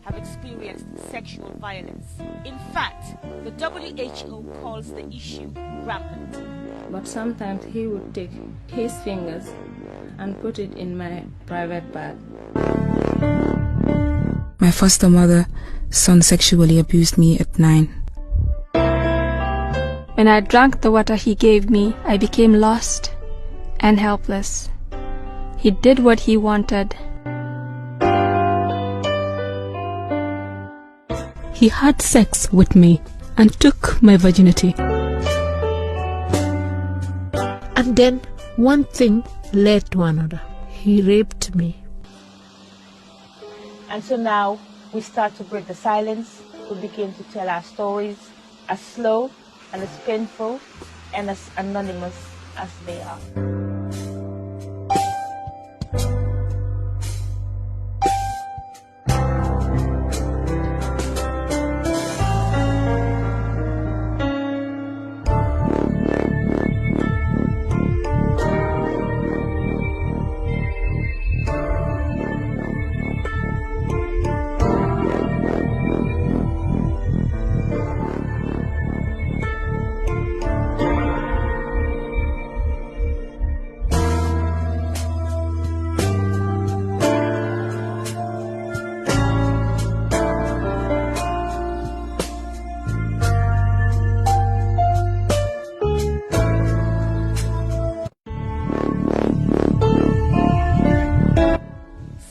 have experienced sexual violence. In fact, the WHO calls the issue rampant. But sometimes he would take his fingers and put it in my private bag. My foster mother's son sexually abused me at 9. When I drank the water he gave me, I became lost and helpless. He did what he wanted. He had sex with me and took my virginity. And then one thing led to another. He raped me. And so now we start to break the silence. We begin to tell our stories as slow and as painful and as anonymous as they are.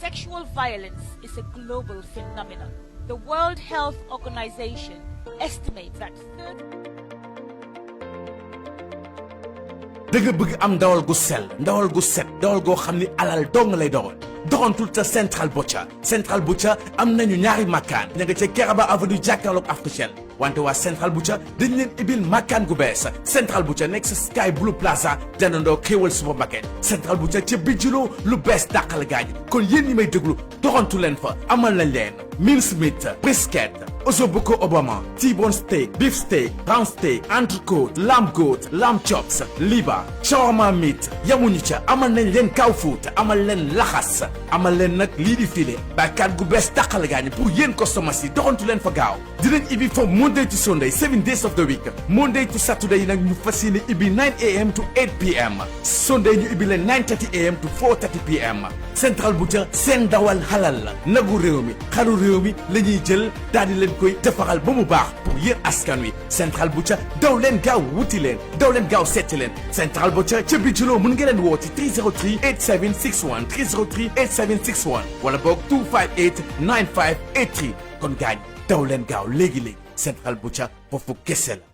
Sexual violence is a global phenomenon. The World Health Organization estimates that da nga bëgg am ndawal gu sell ndawal gu set ndawal goo xam ni alal dong lay doon doxantul ca Central Butcher am nañu ñaari makkaan ña nga ca Kerr avenue jàkkaarloog Africhel wante waa Central Butcher dañ leen ibil makkaan gu bees Central Butcher nekk sa Sky Blue Plaza jàndandoo Xéewal supermarket Central Butcher ca bijjuloo lu bees dàqal gaañ kon yéen ñi may déglu doxantu leen fa amal nañ leen mincemeat brisket ossobuco Obama T-bone steak beef steak round steak entrecôte lamb goat lamb chops liba shawarma meat yamuñu ca amal nañ leen cow foot amal leen laxas amal leen nag lii di filet bakkaat gu bees dàqal gaañ pour yéen customers yi doxantu leen fa gaaw dinañ ibi from Monday to Sunday 7 days of the week Monday to Saturday nag ñu fas yéene ibi 9 a.m. to 8 p.m. Sunday ñu ibi leen 9:30 a.m. to 4:30 p.m. Central Butcher seen dawal halal la nagu réew mi xaru réew mi la ñuy jël daal di leen koy defaral ba mu baax pour yéen askan wi Central Butcher daw leen gaaw wuti leen daw leen gaaw seeti leen Central Butcher ca bijuloo mën nga leen woo ci 303 8761 303 8761 wala boog 258 9583 kon gaañ daw leen gaaw léegi-léegi Central Butcher foofu kese la.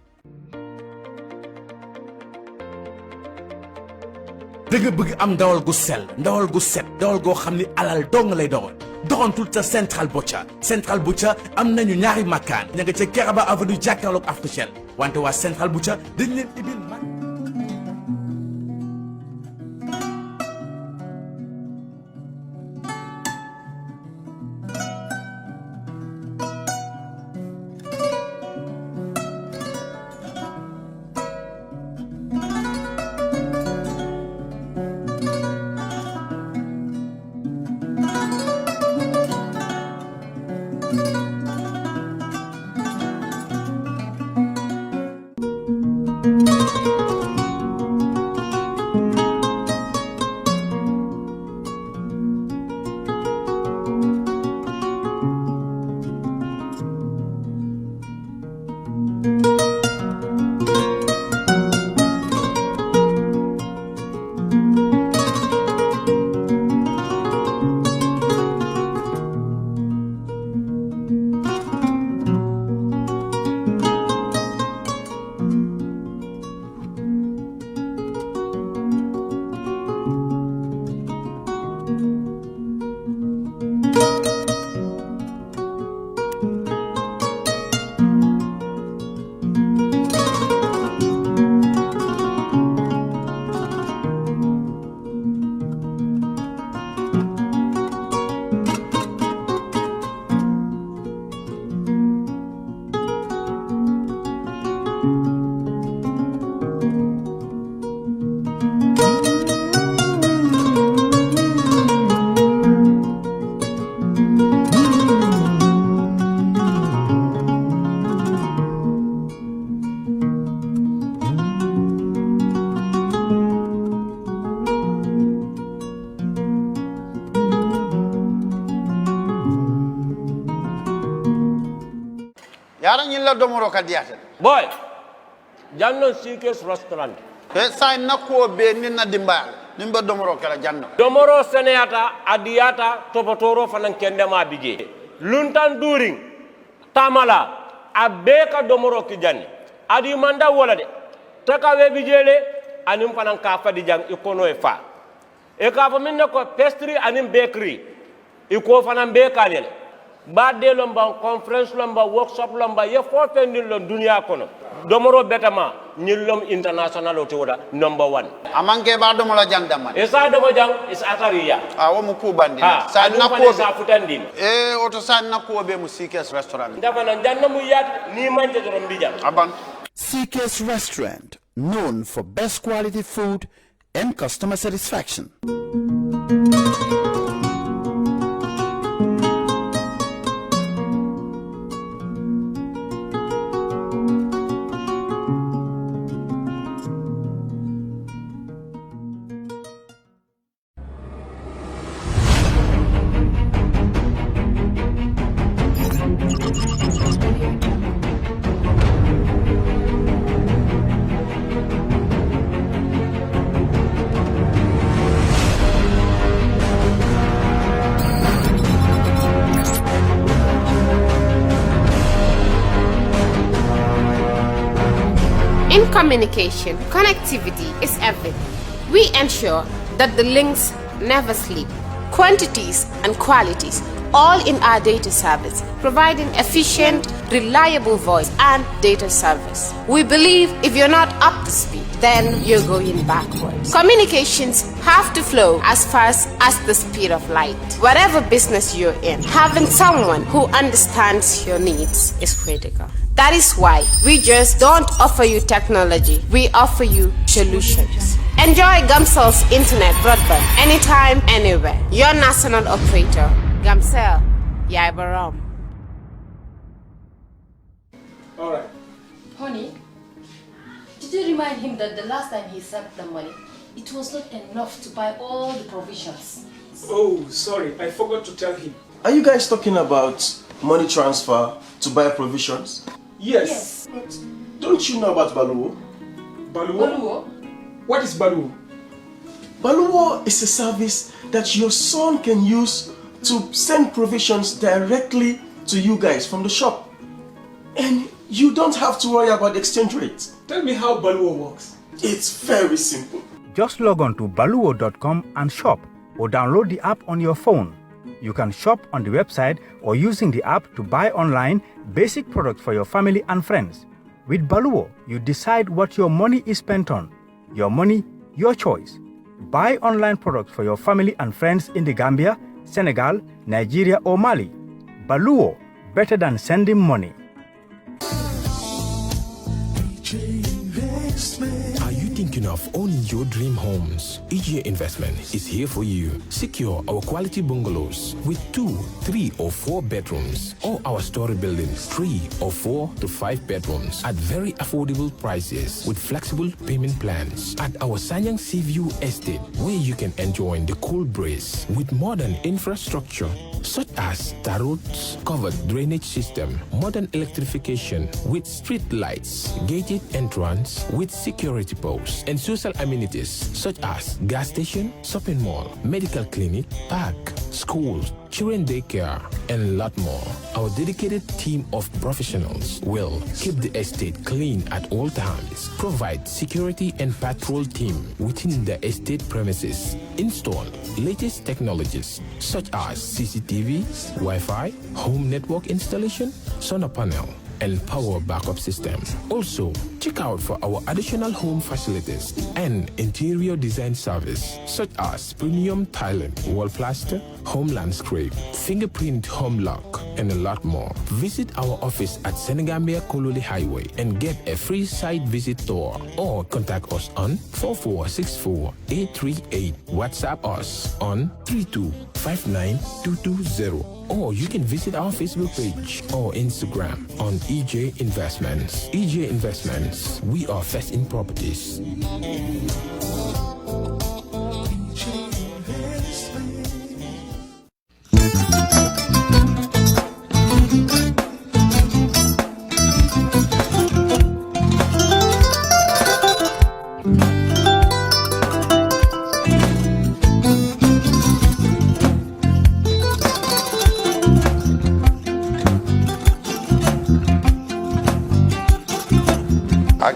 da nga bëgg am ndawal gu sell ndawal gu set ndawal goo xam ni alal dong lay doon doxantul ca Central Butcher am nañu ñaari makkaan ña nga ca Kerr avenue jàkkaarloog Africhel wante waa Central Butcher dañ leen ibil yara ñilla domoro ka diate boy jannon CK's restaurant e say nakko be ni na dimbal nimba domoro kala janno domoro seneyata adiyata topotoro fanan kendema bije luntan during tamala abeka domoro ki janni adi manda wala de takawe bijele anim fanan ka fadi jang ikono e fa e ka fa minne ko pastry anim bakery iko fanan be kanele badde lomba conference lomba workshop lomba ye fo fendin lon dunia kono domoro betama nyillom international otoda number 1 amanke ba domola jandama e sa domo jang is atariya wo mu ku bandi sa nakko sa futandin e oto sa nakko be mu CK's restaurant ndafa nan janna mu yat ni manje dorom bijam aban CK's Restaurant, known for best quality food and customer satisfaction. In communication, connectivity is everything. We ensure that the links never sleep. Quantities and qualities, all in our data service, providing efficient, reliable voice and data service. We believe if you're not up to speed, then you're going backwards. Communications have to flow as fast as the speed of light. Whatever business you're in, having someone who understands your needs is critical. That is why we just don't offer you technology, we offer you solutions. Enjoy Gamcel's internet broadband anytime, anywhere. Your national operator, Gamcel, Yaibaram. All right. Honey, did you remind him that the last time he sent the money, it was not enough to buy all the provisions? Oh, sorry, I forgot to tell him. Are you guys talking about money transfer to buy provisions? Yes. But don't you know about Baluwo? Baluwo? Baluwo? What is Baluwo? Baluwo is a service that your son can use to send provisions directly to you guys from the shop. And you don't have to worry about the exchange rate. Tell me how Baluwo works. It's very simple. Just log on to baluwo.com and shop, or download the app on your phone. You can shop on the website or using the app to buy online basic products for your family and friends. With Baluwo, you decide what your money is spent on. Your money, your choice. Buy online products for your family and friends in the Gambia, Senegal, Nigeria or Mali. Baluwo, better than sending money. Are you thinking of owning your dream homes? EJ Investment is here for you. Secure our quality bungalows with 2, 3 or 4 bedrooms, or our story buildings 3 or 4 to 5 bedrooms at very affordable prices with flexible payment plans at our Sanyang Seaview Estate, where you can enjoy the cool breeze with modern infrastructure such as tar roads, covered drainage system, modern electrification with street lights, gated entrance with security posts, and social amenities such as gas station, shopping mall, medical clinic, park, schools, children daycare, and a lot more. Our dedicated team of professionals will keep the estate clean at all times, provide security and patrol team within the estate premises, install latest technologies such as CCTV, Wi-Fi, home network installation, solar panel, and power backup system. Also, check out for our additional home facilities and interior design service such as premium tiling, wall plaster, home landscape, fingerprint home lock, and a lot more. Visit our office at Senegambia Kololi Highway and get a free site visit tour, or contact us on 4464838. WhatsApp us on 3259220. Or you can visit our Facebook page or Instagram on EJ Investments. EJ Investments, we are first in properties.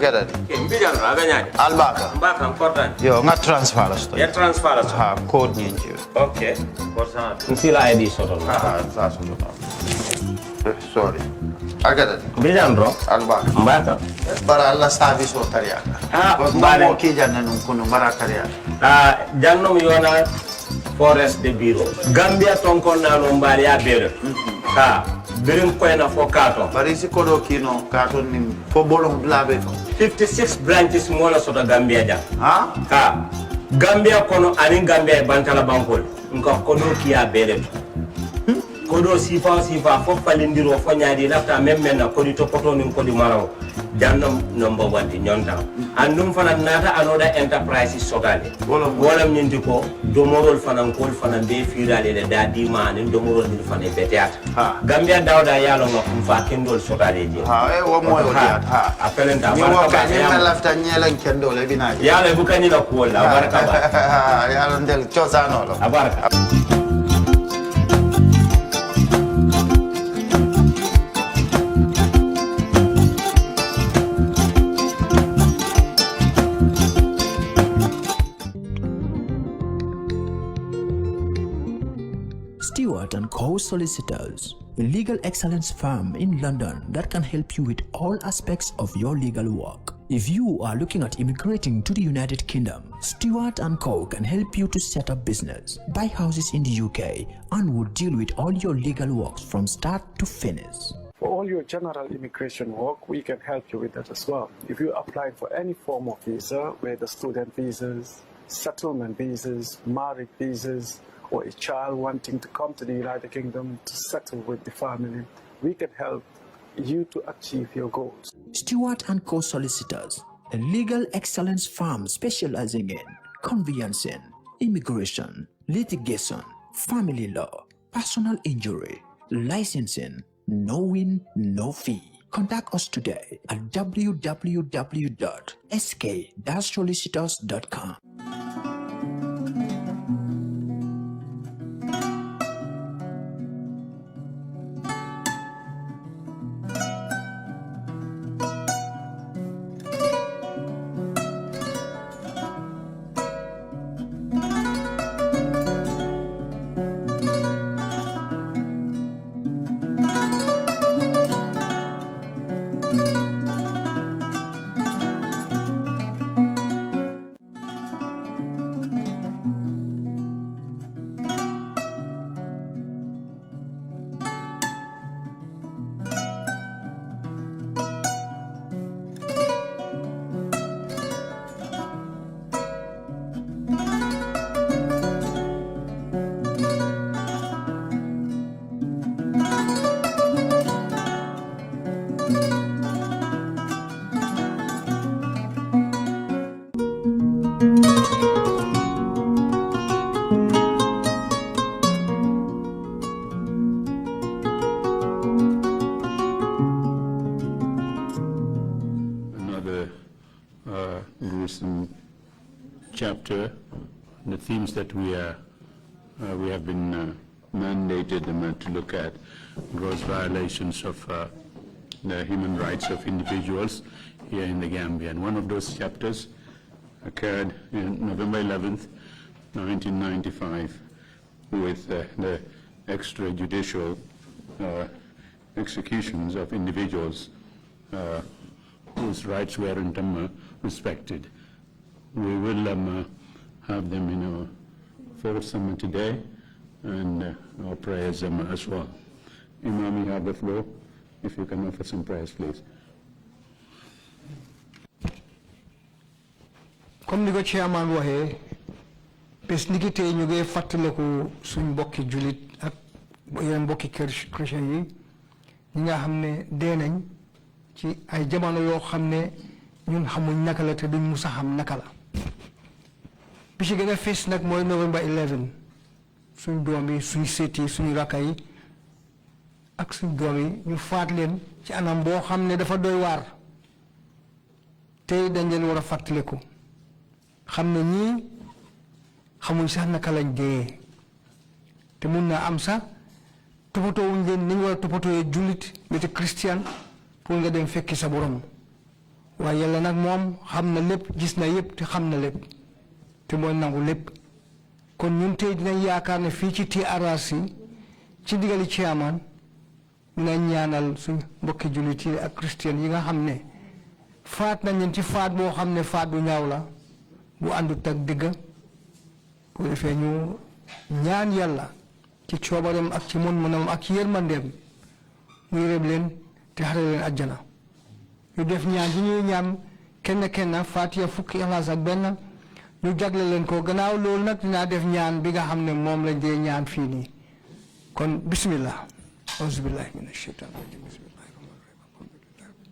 Agada. Mbijan aganya. Albaka. Mbaka important. Yo, nga transfer la sto. Ya transfer la sto. Ha, code nyinji. Okay. Korsa. Nsila ID soto. Sa soto. Sorry. Agada. Mbijan bro. Albaka. Mbaka. Bara alla service o tariaka. Mbale. Mo ki janna nun kunu bara tariaka. Jannom yona forest de bureau. Gambia tonkon na no mbali ya bere. Birim koyna fo katon. Bari si kodo kino katon nim fo bolong blabe to. 56 branches mola soto Gambia jam. Ha? Gambia kono ani Gambia bantala bankol. Nko kodo kiya bere to. Kodo sifa fo falindiro fo nyaadi lafta même na kodi to poto nim kodi maraw. Jannom number 1 di nyonta. Andum fana nata anoda enterprise sotale. Wolam nyindi ko domorol fana kol fana be firale le dadi mani domorol ni fana beteat. Gambia dawda yalo ngam fa kendol sotale ji. Wo moyo diat. Apelen da baraka. Ni ma lafta nyelen kendol e binaji. Yalo bukani la ko la baraka ba. Yalo ndel chosano lo. Baraka. Stewart & Co. Solicitors, a legal excellence firm in London that can help you with all aspects of your legal work. If you are looking at immigrating to the United Kingdom, Stewart & Co. can help you to set up business, buy houses in the UK, and will deal with all your legal works from start to finish. For all your general immigration work, we can help you with that as well. If you apply for any form of visa, whether student visas, settlement visas, marriage visas, or a child wanting to come to the United Kingdom to settle with the family, we can help you to achieve your goals. Stewart & Co. Solicitors, a legal excellence firm specializing in conveyancing, immigration, litigation, family law, personal injury, licensing, no win, no fee. Contact us today at www.sk-solicitors.com. Chapter, the themes that we have been mandated to look at gross violations of the human rights of individuals here in the Gambia. And one of those chapters occurred in November 11th, 1995 with the extrajudicial executions of individuals whose rights weren't respected. We will have them in our fourth sermon today and our prayers as well. Imam, you have the floor. If you can offer some prayers, please. Comme ni ko chairman waxee bés ni ki tey ñu ngi fàttaliku suñ mbokki julit ak yeneen mbokki chrétien yi ñi nga xam ne dee nañ ci ay jamono yoo xam ne ñun xamuñ naka la te duñ musa xam naka la bi ci gën a fees nag mooy November 11 suñ doom yi suñ seet yi suñ rakka yi ak suñ doom yi ñu faat leen ci anam boo xam ne dafa doy waar tey dañ leen war a fàttaliku xam ne ñii xamuñ sax naka lañ dee te mun naa am sax toppatoo wuñ leen ni ñu war a toppatooyee jullit ba te christian pour nga dem fekki sa borom waaye yàlla nag moom xam na lépp gis na yëpp te xam na lépp te mooy nangu lépp kon ñun tey dinañ yaakaar ne fii ci TRRC ci ndigali chairman dinañ ñaanal suñ mbokki jullit yi ak christian yi nga xam ne faat nañ leen ci faat boo xam ne faat bu ñaaw la bu àndut ak dëgg bu defee ñu ñaan yàlla ci coobareem ak ci mën-mënam ak ci yërmandeem mu yërëm leen te xare leen àjjana ñu def ñaan ji ñuy ñaan kenn Fatiha fukki Ixlaas ak benn ñu jagle leen ko gannaaw loolu nag dinaa def ñaan bi nga xam ne moom lañ dee ñaan fii nii kon bismillah auzu billahi mina shaytaan rajim bismillahi rahmani rahim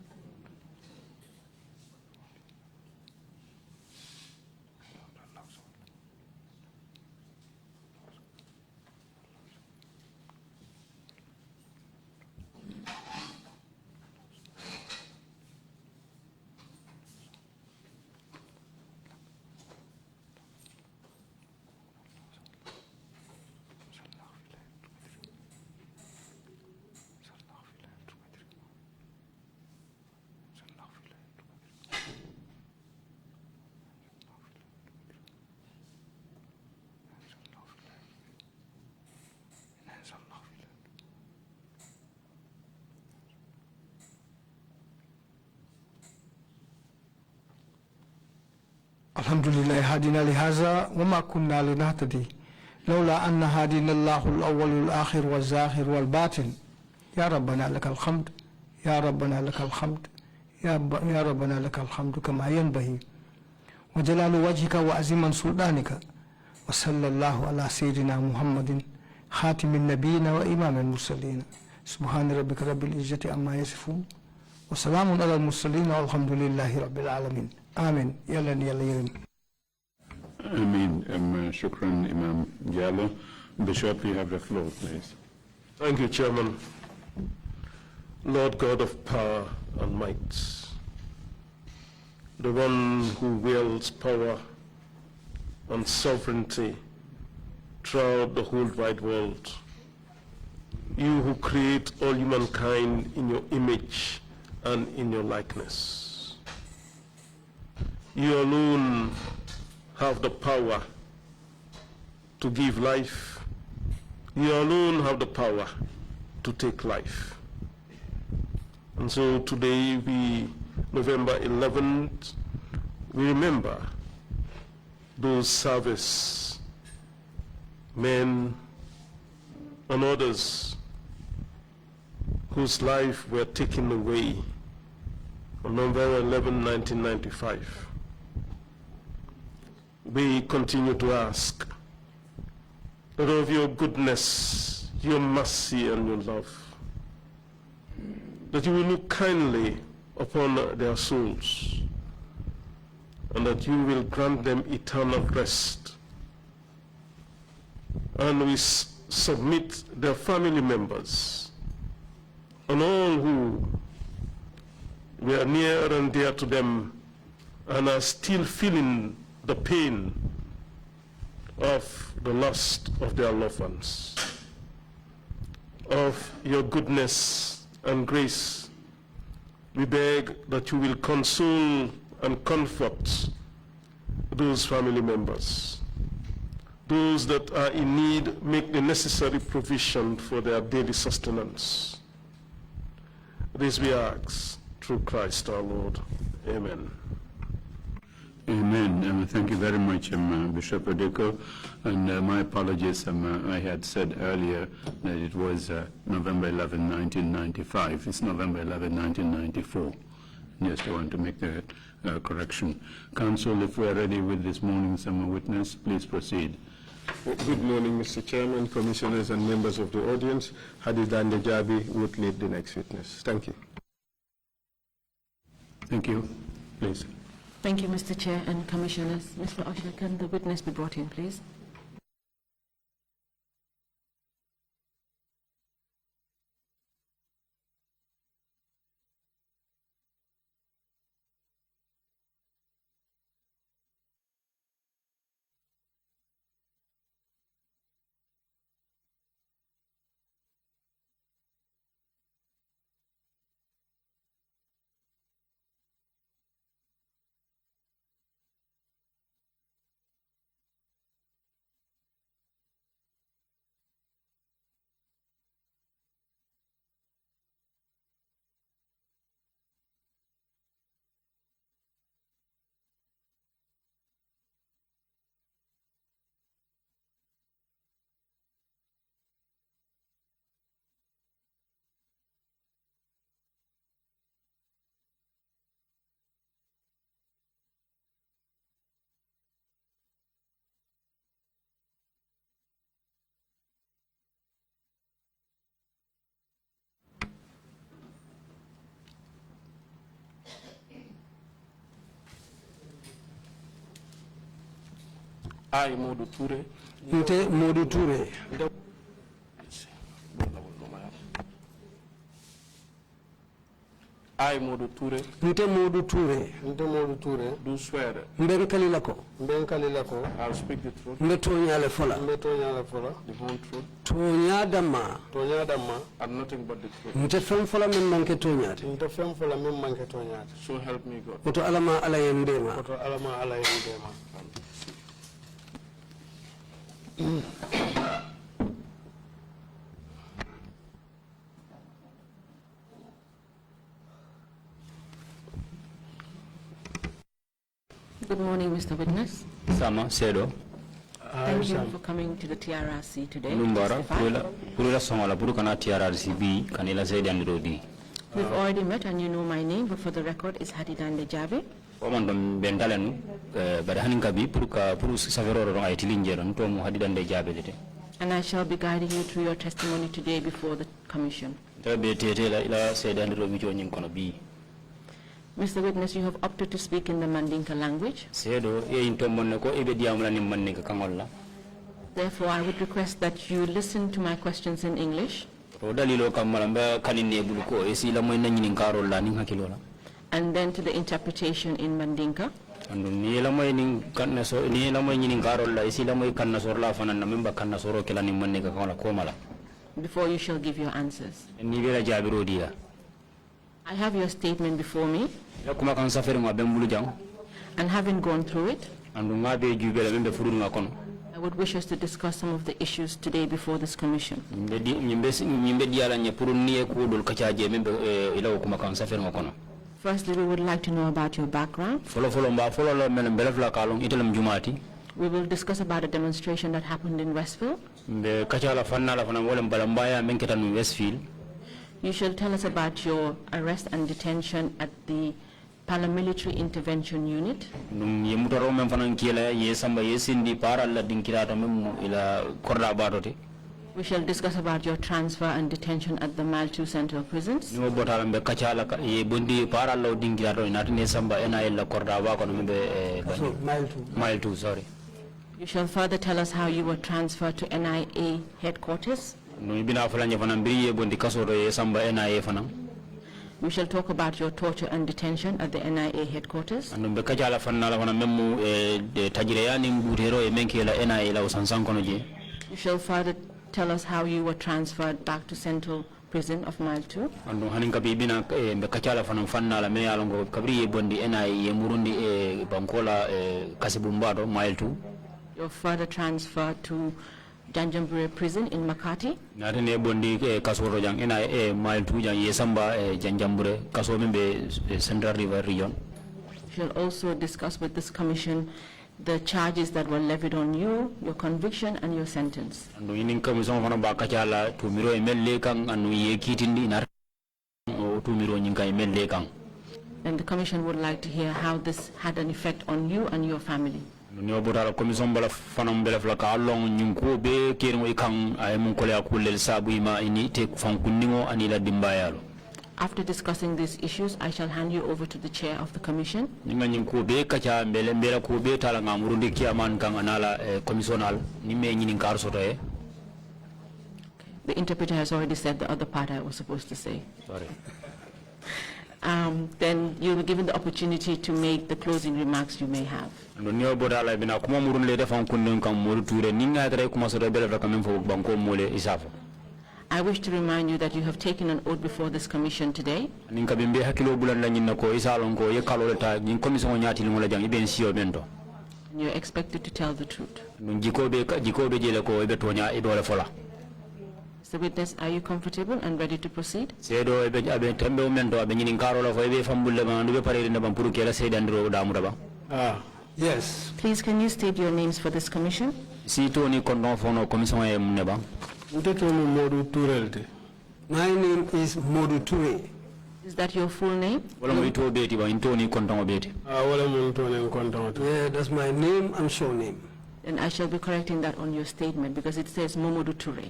الحمد لله هادينا لهذا وما كنا لنهتدي لولا أن هادينا الله الأول والآخر والزاخر والباطن يا ربنا لك الحمد يا ربنا لك الحمد يا ربنا لك الحمد كما ينبغي وجلال وجهك وعظيم سلطانك وصلى الله على سيدنا محمد خاتم النبيين وإمام المرسلين سبحان ربك رب العزة عما يصفون وسلام على المرسلين والحمد لله رب العالمين آمين يلا يرم Amen. Shukran, Imam Diallo. Bishop, you have the floor, please. Thank you, Chairman. Lord God of power and might, the one who wields power and sovereignty throughout the whole wide world, you who create all humankind in your image and in your likeness. You alone have the power to give life. You alone have the power to take life. And so today, November 11th, we remember those service men and others whose life were taken away on November 11, 1995. We continue to ask that of your goodness, your mercy, and your love, that you will look kindly upon their souls, and that you will grant them eternal rest. And we submit their family members and all who were near and dear to them and are still feeling the pain of the loss of their loved ones. Of your goodness and grace, we beg that you will console and comfort those family members. Those that are in need, make the necessary provision for their daily sustenance. This we ask through Christ our Lord. Amen. Amen. Thank you very much, Bishop Odeko. And my apologies, I had said earlier that it was November 11, 1995. It's November 11, 1994. Just I want to make the correction. Council, if we are ready with this morning's witness, please proceed. Good morning, Mr. Chairman, commissioners, and members of the audience. Hadi Dandejabi would lead the next witness. Thank you. Thank you. Please. Thank you, Mr. Chair and Commissioners. Mr. Usher, can the witness be brought in, please? I, Modou Touray. Nte Modou Touray. I, Modou Touray. Nte Modou Touray. Nte Modou Touray. Do swear. Mben kalilako. Mben kalilako. I'll speak the truth. Mbe tonyale fola. Mbe tonyale fola. The whole truth. Tonya dama. Tonya dama. And nothing but the truth. Nte fem fola men manke tonyate. Nte fem fola men manke tonyate. So help me God. Oto alama ala yendema. Oto alama ala yendema. Good morning, Mr. Witness. Sama Sedo. Thank you for coming to the TRRC today. Lumbara purula songola puru kana TRRC bi kanila Zaidi and Rodi. We've already met and you know my name, but for the record is Hadidande Jabe. Omandom bentalenu badahaninka bi puru savero ro ay tilinjero nto mu Hadidande Jabe dete. And I shall be guiding you through your testimony today before the commission. Tabe tete ila Zaidi and Rodi jonyin kono bi. Mr. Witness, you have opted to speak in the Mandinka language. Therefore, I would request that you listen to my questions in English. And then to the interpretation in Mandinka. Before you shall give your answers. I have your statement before me. And having gone through it, I would wish us to discuss some of the issues today before this commission. Firstly, we would like to know about your background. We will discuss about a demonstration that happened in Westville. You shall tell us about your arrest and detention at the Paramilitary Intervention Unit. We shall discuss about your transfer and detention at the Maltu Central Prisons. Maltu, sorry. You shall further tell us how you were transferred to NIA headquarters. We shall talk about your torture and detention at the NIA headquarters. You shall further tell us how you were transferred back to Central Prison of Maltu. Your further transfer to Janjambure Prison in Makati. Central River region. We shall also discuss with this commission the charges that were levied on you, your conviction and your sentence. And the commission would like to hear how this had an effect on you and your family. After discussing these issues, I shall hand you over to the chair of the commission. The interpreter has already said the other part I was supposed to say. Sorry. Then you'll be given the opportunity to make the closing remarks you may have. I wish to remind you that you have taken an oath before this commission today. And you're expected to tell the truth. Mr. Witness, are you comfortable and ready to proceed? Yes. Please, can you state your names for this commission? My name is Modou Touray. Is that your full name? Yeah, that's my name and surname. And I shall be correcting that on your statement because it says Modou Touray.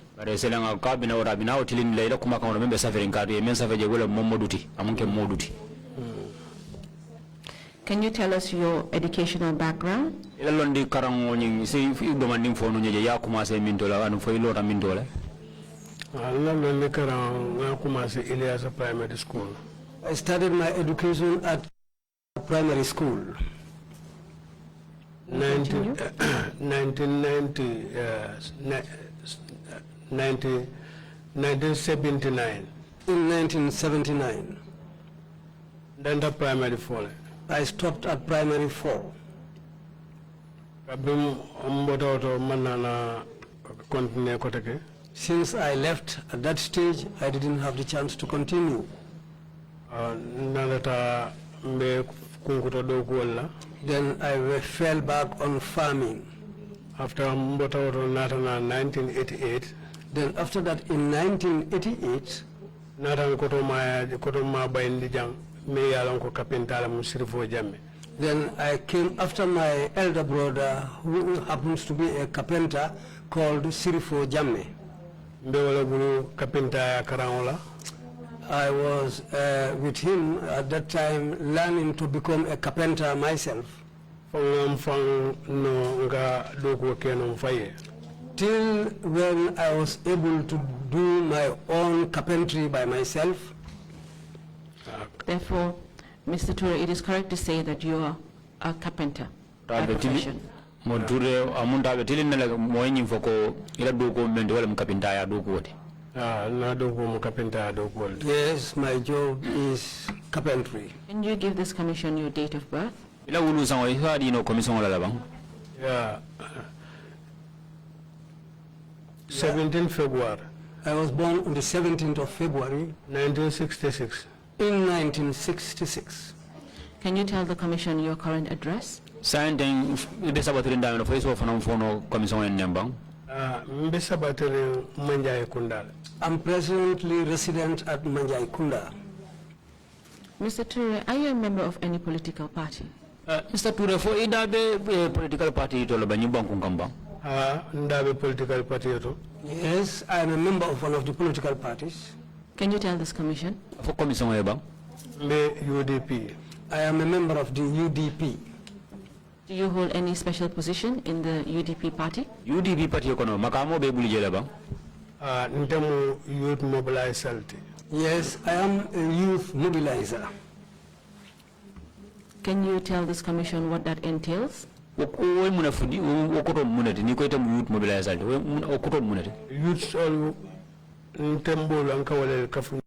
Can you tell us your educational background? Ilalondi karango nying si domanding fono nyeje ya kumase mintola anu fo ilota mintola. Ilalondi karango na kumase Ilyasa Primary School. I started my education at primary school. 1979. In 1979. Then the primary 4. I stopped at primary 4. Since I left at that stage, I didn't have the chance to continue. Then I fell back on farming. After 1988. Then after that, in 1988, then I came after my elder brother, who happens to be a carpenter, called Sirifo Jamme. I was with him at that time, learning to become a carpenter myself. Till when I was able to do my own carpentry by myself. Therefore, Mr. Touray, it is correct to say that you are a carpenter by profession. Modou Touray amunda be tilin na moy nyim foko ila do ko mende wala mkapinta ya do ko wote. Na do ko mkapinta do ko. Yes, my job is carpentry. Can you give this commission your date of birth? Ila wulu sango isa di no commission wala bang. Yeah. 17th February. I was born on the 17th of February, 1966. In 1966. Can you tell the commission your current address? Saying ibe sabatiri ndame for iso fana mfono commission en nembang. Mbe sabatiri Manjai Kunda. I'm presently resident at Manjai Kunda. Mr. Touray, are you a member of any political party? Mr. Touray, for ida be political party to lo banyibang kung kambang. Ndabe political party to. Yes, I am a member of one of the political parties. Can you tell this commission? For commission webang. Mbe UDP. I am a member of the UDP. Do you hold any special position in the UDP party? UDP party kono makamo be buli jela bang. Ntemu youth mobilizer. Yes, I am a youth mobilizer. Can you tell this commission what that entails? Youth all ntembo lanka wale kafu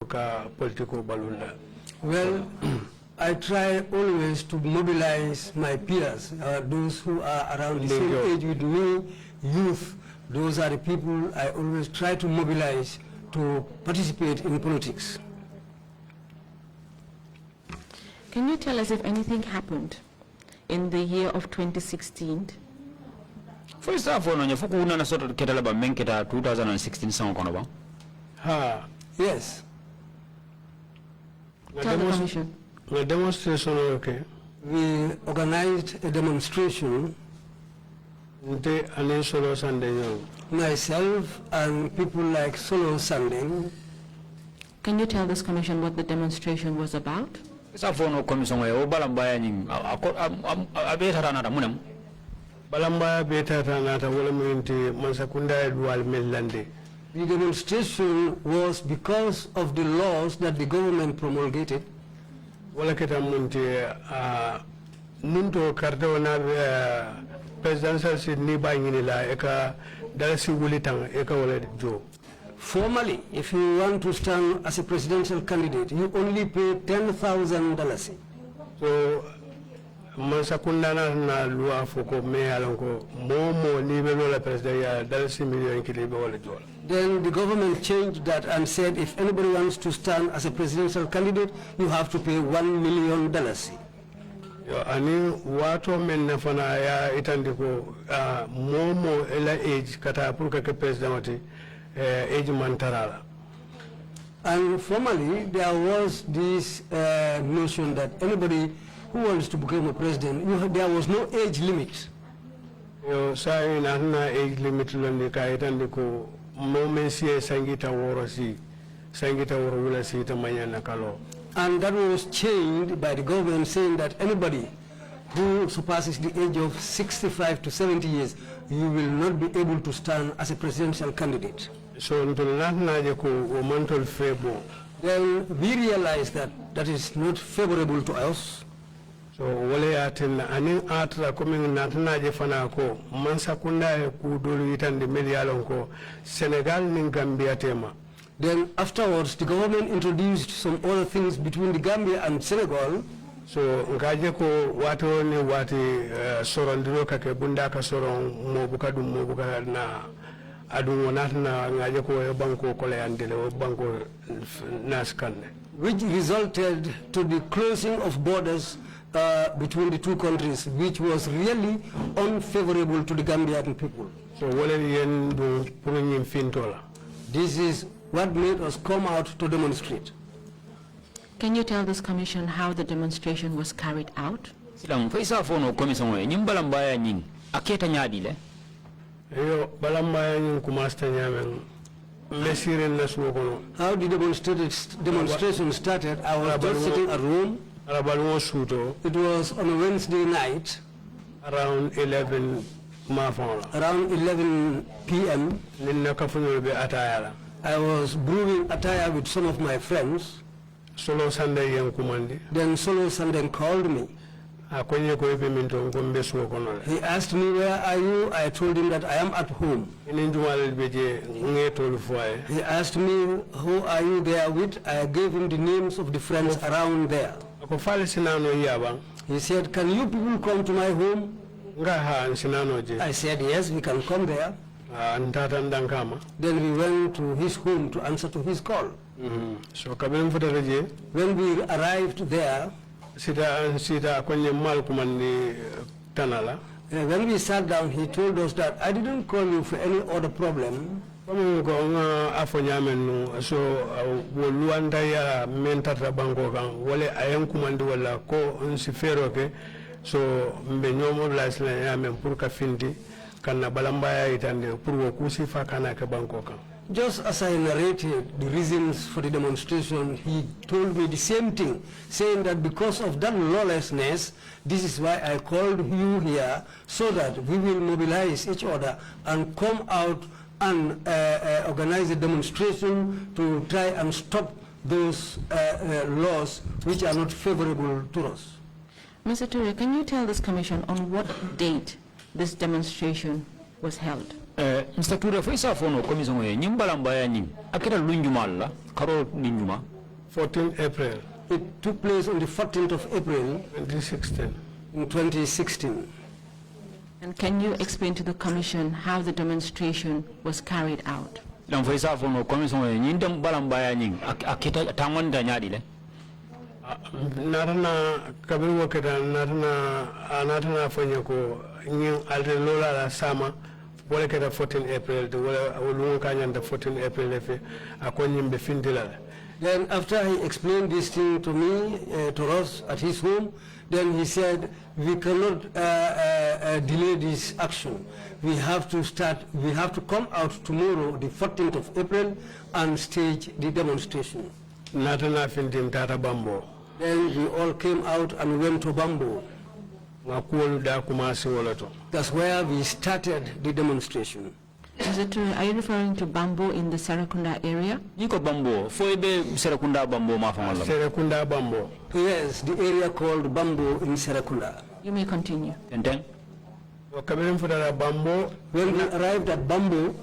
ka political balunda. Well, I try always to mobilize my peers, those who are around the same age with me, youth. Those are the people I always try to mobilize to participate in politics. Can you tell us if anything happened in the year of 2016? First of all, you fuku una na soto ketala ba menketa 2016 song kono ba. Ha, yes. Tell the commission. The demonstration, okay. We organized a demonstration. Myself and people like Solo Sanding. Can you tell this commission what the demonstration was about? Balambaya beta tanata wala minti mansakunda edwal mellande. The demonstration was because of the laws that the government promulgated. Wala kita munti nunto karta wana presidential seat ni ba ngini la eka dalasi wulitang eka wala jo. Formally, if you want to stand as a presidential candidate, you only pay $10,000. So mansakunda na lua foko me alonko momo ni belo la president ya dalasi million kilibe wala jo. Then the government changed that and said if anybody wants to stand as a presidential candidate, you have to pay $1 million. Ani wato men na fana ya itandiko momo ela age kata purka ke president age mantarala. And formally there was this notion that anybody who wants to become a president, there was no age limit. Yo sai na age limit londi ka itandiko momen si sangita woro si sangita woro wala si tamanya nakalo. And that was changed by the government saying that anybody who surpasses the age of 65 to 70 years, you will not be able to stand as a presidential candidate. So then we realized that that is not favorable to us. So wale atin anin atra coming natnaje fana ko mansakunda ku dolu itande medialon ko Senegal nin Gambia tema. Then afterwards the government introduced some other things between the Gambia and Senegal. So ngaje ko wato ni wati sorondiro kake bunda ka soron mobuka na adu natna ngaje ko banko kole andele banko naskanne, which resulted to the closing of borders between the two countries, which was really unfavorable to the Gambian people. So this is what made us come out to demonstrate. Can you tell this commission how the demonstration was carried out? Silang faisa fono commission we nyimbalambaya nyin aketa nyadi le. Yo balambaya nyin kumasta nyamen. How the demonstration started, I was just sitting at home. It was on a Wednesday night. Around 11 p.m. I was brewing attire with some of my friends. Solo Sunday Then Solo Sunday called me. He asked me, where are you? I told him that I am at home. He asked me, who are you there with? I gave him the names of the friends around there. He said, can you people come to my home? I said, yes, we can come there. Then we went to his home to answer to his call. So when we arrived there, when we sat down, he told us that I didn't call you for any other problem. Just as I narrated the reasons for the demonstration, he told me the same thing, saying that because of that lawlessness, this is why I called you here, so that we will mobilize each other and come out and organize a demonstration to try and stop those laws which are not favorable to us. Mr. Touray, can you tell this commission on what date this demonstration was held? Mr. Touray, faisa fono commission we nyimbalambaya nyim akita lunjumala karo ninjuma 14 April. It took place on the 14th of April 2016. In 2016. And can you explain to the commission how the demonstration was carried out? Lam faisa fono commission we nyindam balambaya nyim akita tangwanda nyadi le. Natana kabiru waketa natana fanya ko nyim alre lola la sama. 14 April, the 14 April, then after he explained this thing to me, to us at his home, then he said, we cannot delay this action. We have to come out tomorrow, the 14th of April, and stage the demonstration. Then we all came out and went to Bambo. That's where we started the demonstration. Are you referring to Bambo in the Serekunda area? Bambo. Serekunda Bambo Serekunda Bambo. Yes, the area called Bambo in Serekunda. You may continue. And then? When we arrived at Bambo,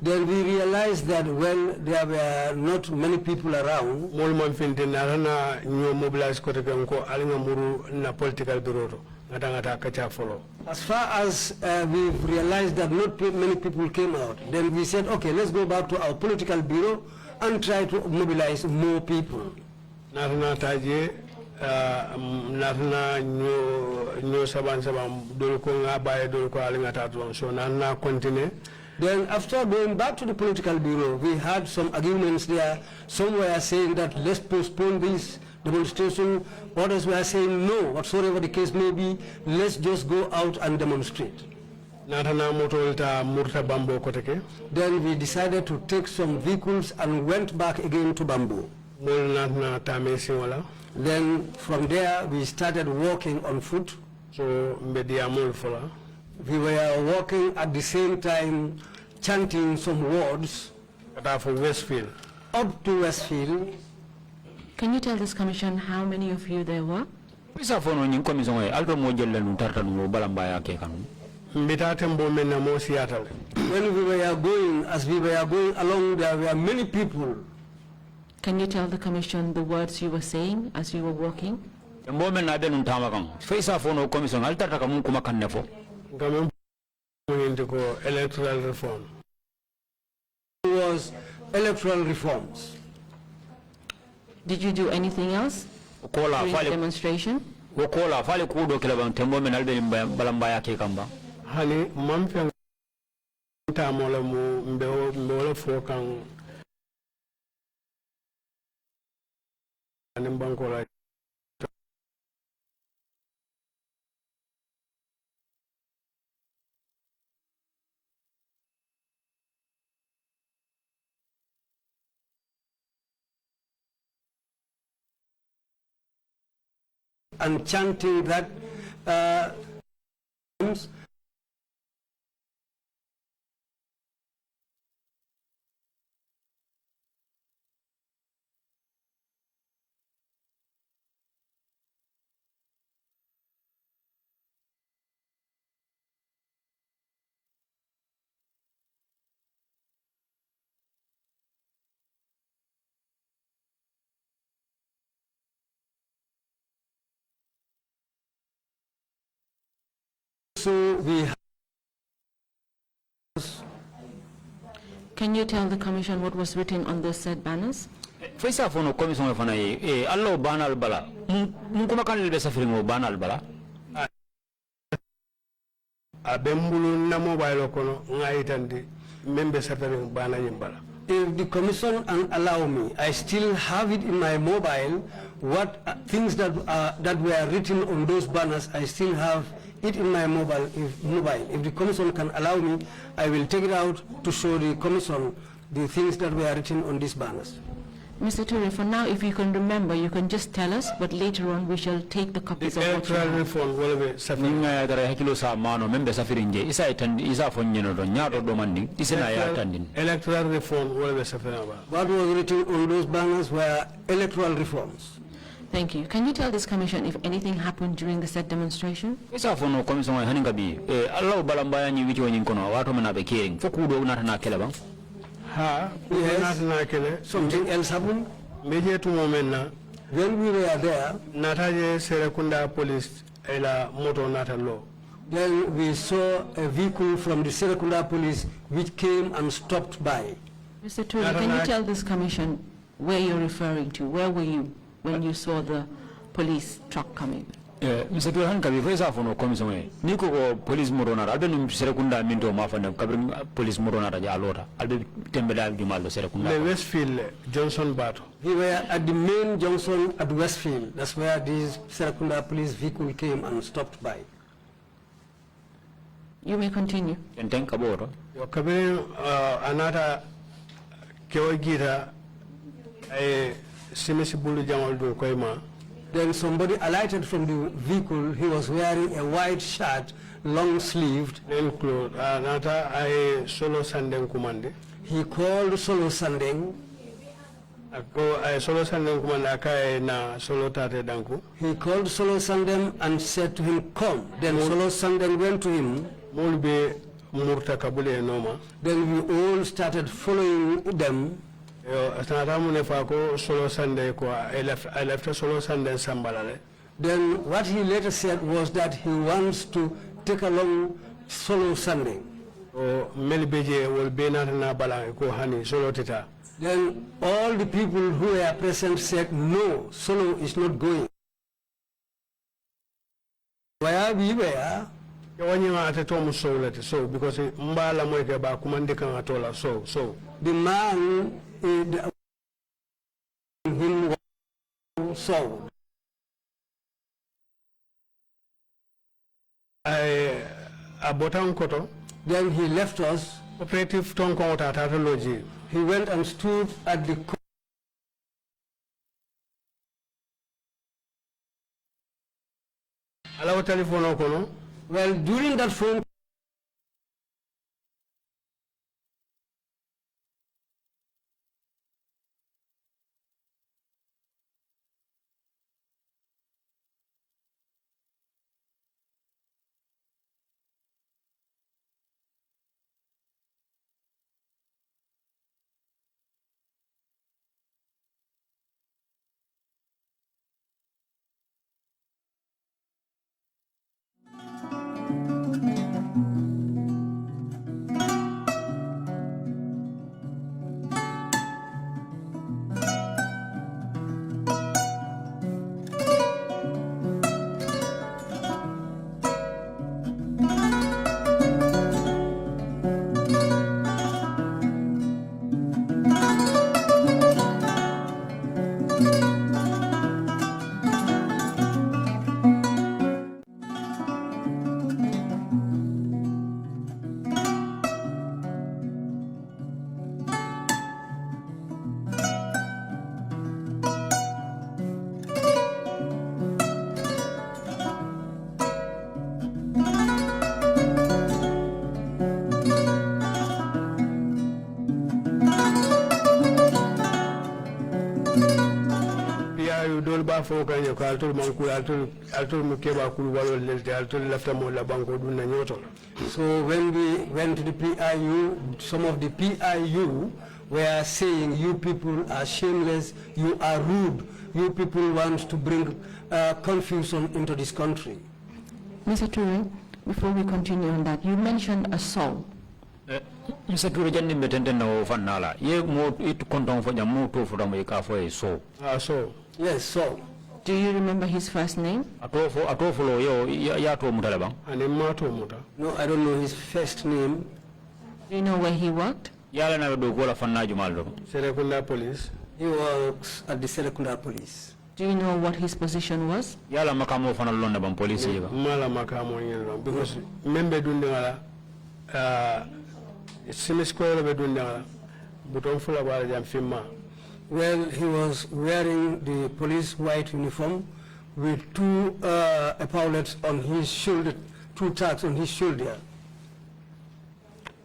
then we realized that when there were not many people around, as far as we've realized that not many people came out, then we said, okay, let's go back to our political bureau and try to mobilize more people. Then after going back to the political bureau, we had some arguments there. Some were saying that let's postpone this demonstration. Others were saying no, whatsoever the case may be, let's just go out and demonstrate. Then we decided to take some vehicles and went back again to Bambo. Then from there we started walking on foot. So we were walking at the same time, chanting some words. Westfield. Up to Westfield. Can you tell this commission how many of you there were? When we were going, as we were going along, there were many people. Can you tell the commission the words you were saying as you were walking? Electoral reform. It was electoral reforms. Did you do anything else during the demonstration? And chanting that Can you tell the commission what was written on those said banners? Allah banal bala. Mungkuma kan lebe safiringo banal bala. Abembulu na mobile kono ngaitandi membe safiringo bana yimbala. If the commission allow me, I still have it in my mobile. What things that were written on those banners, I still have it in my mobile. If the commission can allow me, I will take it out to show the commission the things that were written on these banners. Mr. Touray, for now, if you can remember, you can just tell us, but later on we shall take the copies of what you have. Reform, electoral reform, what was written on those banners were electoral reforms. Thank you. Can you tell this commission if anything happened during the said demonstration? Yes. Something else happened? When we were there, then we saw a vehicle from the Serekunda police which came and stopped by. Mr. Touray, can you tell this commission where you're referring to? Where were you when you saw the police truck coming? Mr. Touray, kabi fesa fono commission niko ko police morona albe num Serekunda minto mafana kabri police morona ja alota albe tembeda di maldo Serekunda. The Westfield Johnson Bato. We were at the main junction at Westfield. That's where this Serekunda police vehicle came and stopped by. You may continue. And thank about kabri another kewagira a simisi bulu jamal do koyma. Then somebody alighted from the vehicle. He was wearing a white shirt, long-sleeved. Then clothes. Another I solo sandeng kumande. He called solo sandeng. Solo sandeng kumande akai na solo tate danku. He called solo sandeng and said to him, "Come." Then solo sandeng went to him. Mulbe murta kabule noma. Then we all started following them. Then what he later said was that he wants to take along Solo Sunday. Then all the people who were present said, no, Solo is not going. Where we were, so because the man him so then he left us. Operative he went and stood at the Ala telephone kono. Well, during that phone fo kan yo ka altul man ku altul mu keba ku walo lelde altul lafta mo la banko dun na nyoto. So when we went to the PIU, some of the PIU were saying, you people are shameless, you are rude, you people want to bring confusion into this country. Mr. Touray, before we continue on that, you mentioned assault. Mr. Touray jandi betende no fanala ye mo it konton fo jam mo to fo dam e ka fo e so. So. Yes, so. Do you remember his first name? Atofo lo yo ya to mutale bang. Ani ma to muta. No, I don't know his first name. Do you know where he worked? Yala na do gola fanna jumal do. Serekunda police. He works at the Serekunda police. Do you know what his position was? Yala makamo fana londa bang police yiba. Mala makamo yelo because membe dunde wala simis ko be dunde wala buton fula wala jam fimma. Well, he was wearing the police white uniform with two epaulets on his shoulder, two tags on his shoulder.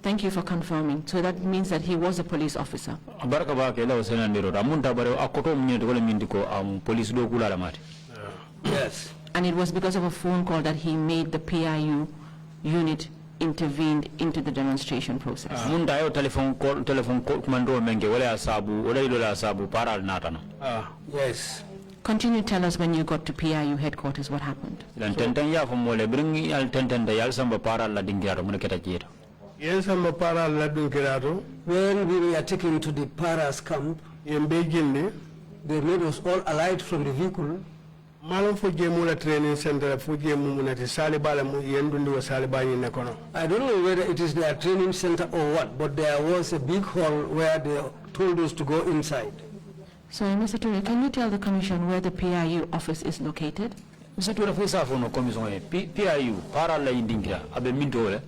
Thank you for confirming. So that means that he was a police officer. Baraka ba ke la usena ndiro amunta bare akoto mnyeto wala mindiko police do kula la mate. Yes. And it was because of a phone call that he made the PIU unit intervened into the demonstration process. Munda yo telephone call kumando menge wala asabu wala ilo la asabu paral natana. Yes. Continue to tell us when you got to PIU headquarters what happened. Lan tenten ya fo mole bring al tenten da yal samba paral la dingiro mun keta jira. Yes, samba paral la dingiro. When we were taken to the Paras camp, they made us all alight from the vehicle. Malum fo jemu la training center fo jemu munati salibala mu yendundi wa salibani ne kono. I don't know whether it is their training center or what, but there was a big hall where they told us to go inside. So, Mr. Touray, can you tell the commission where the PIU office is located? Mr. Touray, for sa no commission PIU para la indingira abe mintole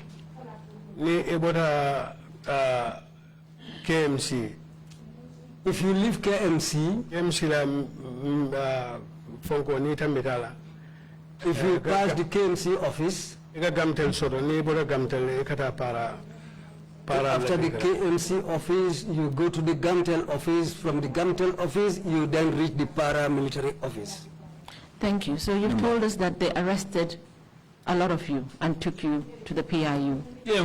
ni ebota KMC. If you leave KMC la fonko ni tambitala. If you pass the KMC office, gamtel soto ni boda gamtel kata para after the KMC office, you go to the Gamtel office. From the Gamtel office, you then reach the paramilitary office. Thank you. So you've told us that they arrested a lot of you and took you to the PIU. A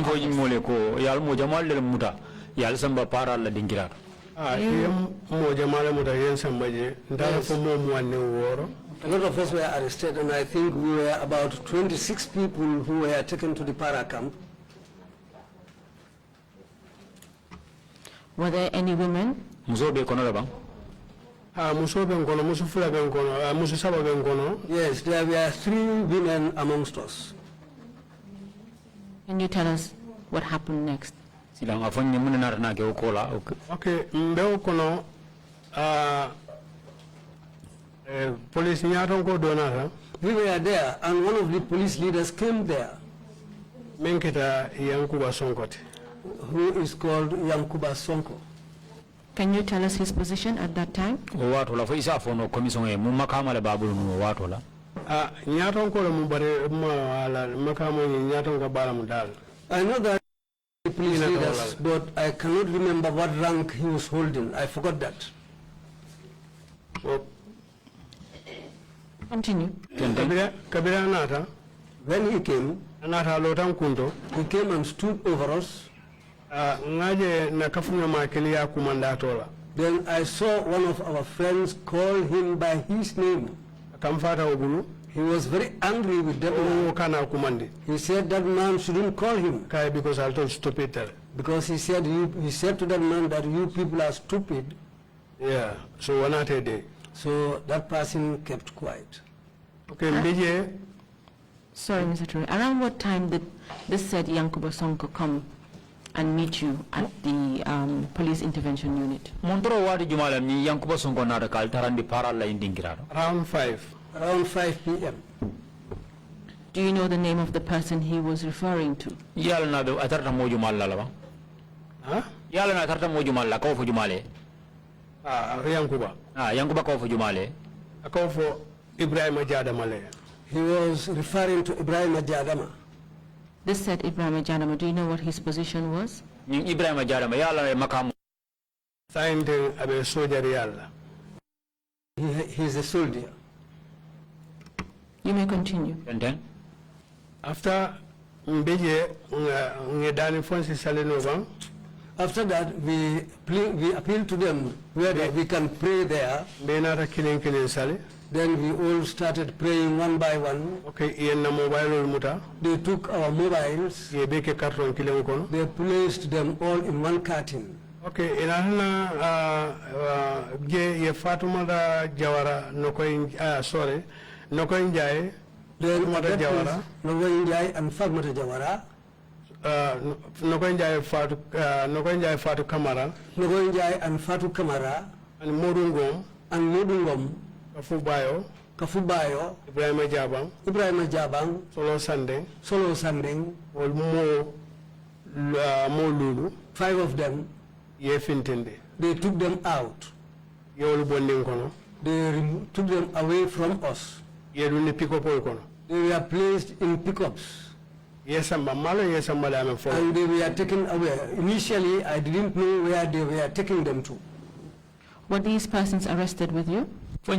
lot of us were arrested, and I think we were about 26 people who were taken to the para camp. Were there any women? Yes, there were 3 women amongst us. Can you tell us what happened next? Okay, police we were there, and one of the police leaders came there, who is called Yankuba Sonko. Can you tell us his position at that time? I know that the police leaders, but I cannot remember what rank he was holding. I forgot that. Continue. When he came, he came and stood over us. Then I saw one of our friends call him by his name. He was very angry with that man. He said that man shouldn't call him. Because I told stupid. Because he said to that man that you people are stupid. Yeah. So one at a day. So that person kept quiet. Okay, Sorry, Mr. Touray. Around what time did this said Yankuba Sonko come and meet you at the police intervention unit? Montoro wadi jumala ni Yankuba Sonko nada kal tarandi paralla indingirado. Around 5. Around 5 p.m. Do you know the name of the person he was referring to? Yala na do atarta mo jumala la ba? Huh? Yala na atarta mo jumala ko fo jumale. Yankuba. Yankuba ko fo jumale. Ko fo Ibrahim Jadamale. He was referring to Ibrahim Jadama. This said Ibrahim Jadama. Do you know what his position was? Ibrahim Jadama yala makamu. Signed a soldier yalla. He's a soldier. You may continue. And then? After After that, we appeal to them whether we can pray there. Then we all started praying one by one. Okay, they took our mobiles. They placed them all in one carton. Okay, ye Fatou Jawara sorry, Nokoinjai, then Jawara, Nokoinjai and Fatmata Jawara. Nokoinjai Fatou Kamara, Nokoinjai and Fatou Kamara, and Modungom, Kafubayo, Ibrahim Jabang, Solo Sandeng, or Mo Lulu, 5 of them. They took them out. They took them away from us. They were placed in pickups. And they were taken away. Initially, I didn't know where they were taking them to. Were these persons arrested with you? Yes,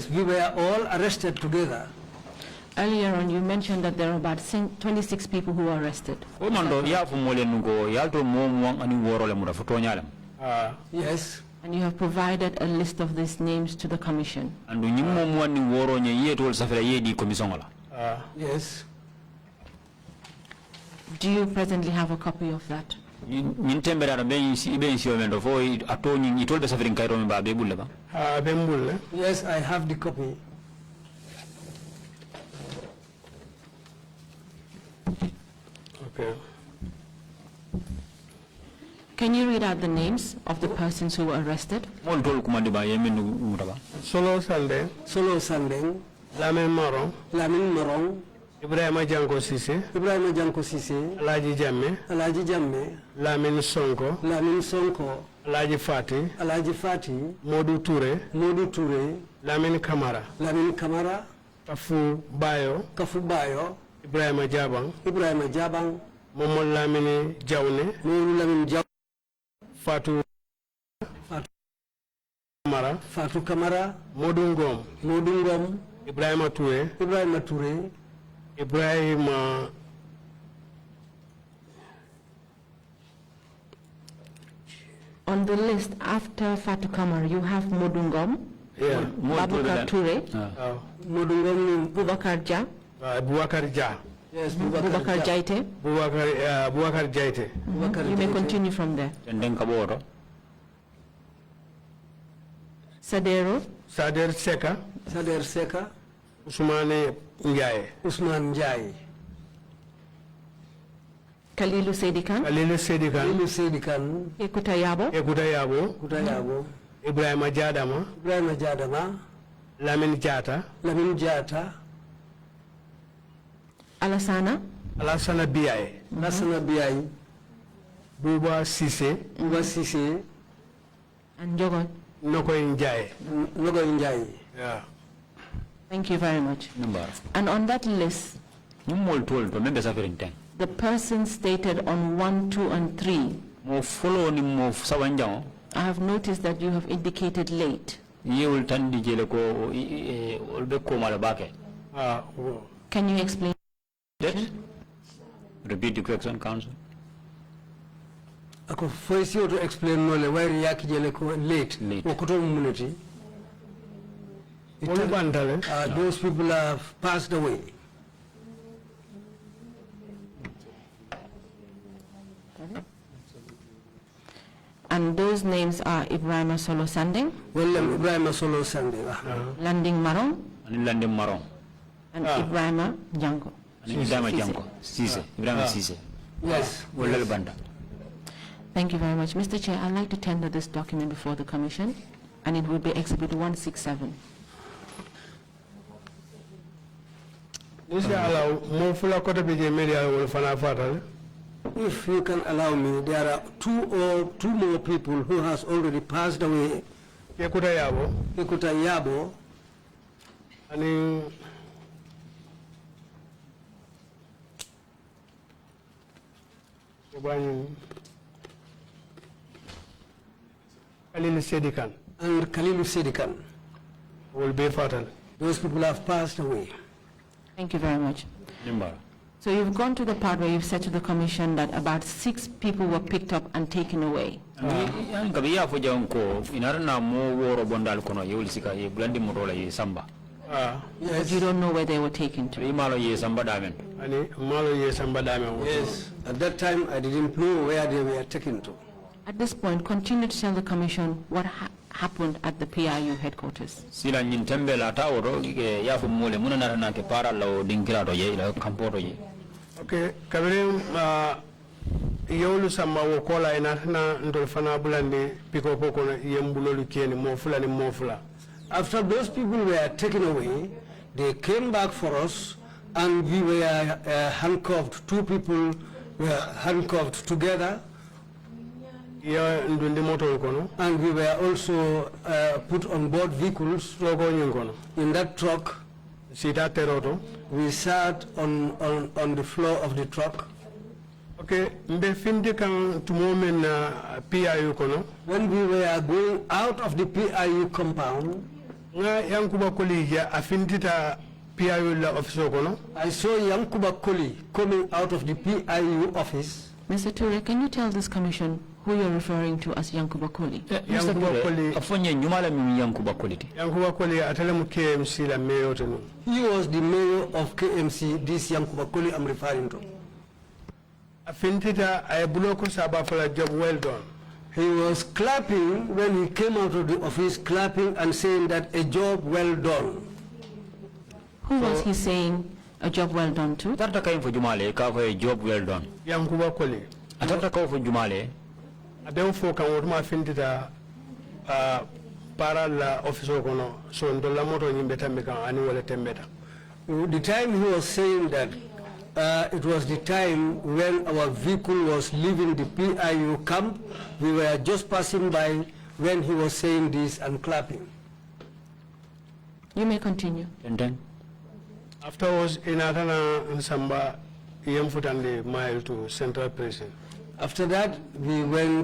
we were all arrested together. Earlier on, you mentioned that there are about 26 people who were arrested. Yes. And you have provided a list of these names to the commission. Yes. Do you presently have a copy of that? Yes, I have the copy. Okay. Can you read out the names of the persons who were arrested? Solo Sandeng. Solo Sandeng. Lamin Marong. Lamin Marong. Ibrahima Janko Sise. Ibrahima Janko Sise. Alaji Jamme. Alaji Jamme. Lamin Sonko. Lamin Sonko. Alaji Fati. Alaji Fati. Modou Touray. Modou Touray. Lamin Kamara. Lamin Kamara. Kafu Bayo. Kafu Bayo. Ibrahima Jabang. Ibrahima Jabang. Momo Lamini Jawne. Momo Lamin Jawne. Fatou. Kamara. Fatou Kamara. Modou Ngom. Modou Ngom. Ibrahima Touré. Ibrahima Touré. Ibrahima On the list after Fatou Kamara, you have Modou Ngom. Yeah. Babakar Touré. Modou Ngom. Boubacar Dia. Boubacar Dia. Yes, Boubacar Jaite. Boubacar Jaite. You may continue from there. Sadero. Sader Seka. Sader Seka. Ousmane Ndiaye. Ousmane Ndiaye. Kalilu Sedikan. Kalilu Sedikan. Kalilu Sedikan. Ekuta Yabo. Ekuta Yabo. Ekuta Yabo. Ibrahima Jadama. Ibrahima Jadama. Lamin Jata. Lamin Jata. Alassana. Alassana Biaye. Alassana Biaye. Bouba Sise. Bouba Sise. And Jogon. Noko Injai. Noko Injai. Yeah. Thank you very much. And on that list, the person stated on 1, 2, and 3, I have noticed that you have indicated late. Can you explain? Repeat the question, Council. Ako first you to explain no le why yaki jele ko late. Okoto muneti. Those people have passed away. And those names are Ibrahim Solo Sanding, William Ibrahim Solo Sanding, Landing Marong, and Landing Marong, and Ibrahim Janko. Ibrahim Janko, Sise, Ibrahim Sise. Yes. Banda. Thank you very much. Mr. Chair, I'd like to tender this document before the Commission, and it will be Exhibit 167. If you can allow me, there are two more people who has already passed away. Kekuta Yabo. And Khalil Sedikan. And Khalil Sedikan will be fatal. Those people have passed away. Thank you very much. So you've gone to the part where you've said to the Commission that about 6 people were picked up and taken away. Yes. But you don't know where they were taken to. Yes. At that time, I didn't know where they were taken to. At this point, continue to tell the Commission what happened at the PIU headquarters. Okay, Kabrim, Yolu Samba Wokola in Atana Ndolfana Bulandi, Pico Pocona, Yambulu Kieni, Mofula and Mofula. After those people were taken away, they came back for us and we were handcuffed. 2 people were handcuffed together. And we were also put on board vehicles. In that truck, we sat on the floor of the truck. Okay, when we were going out of the PIU compound, I saw Yankuba Koli coming out of the PIU office. Mr. Touray, can you tell this Commission who you're referring to as Yankuba Koli? Mr. Touray, he was the mayor of KMC, this Yankuba Koli I'm referring to. Job well done. He was clapping when he came out of the office, clapping and saying that a job well done. Who was he saying a job well done to? Tarta kain for Jumale, cover a job well done. Yankuba Koli. Atata call for Jumale. I don't folk and what fintita para la officer kono so ndola moto nyimbeta meka annual tembeta. The time he was saying that it was the time when our vehicle was leaving the PIU camp. We were just passing by when he was saying this and clapping. You may continue. And then? Afterwards, in Atana Nsamba, Yemfutande mile to Central Prison. After that, we were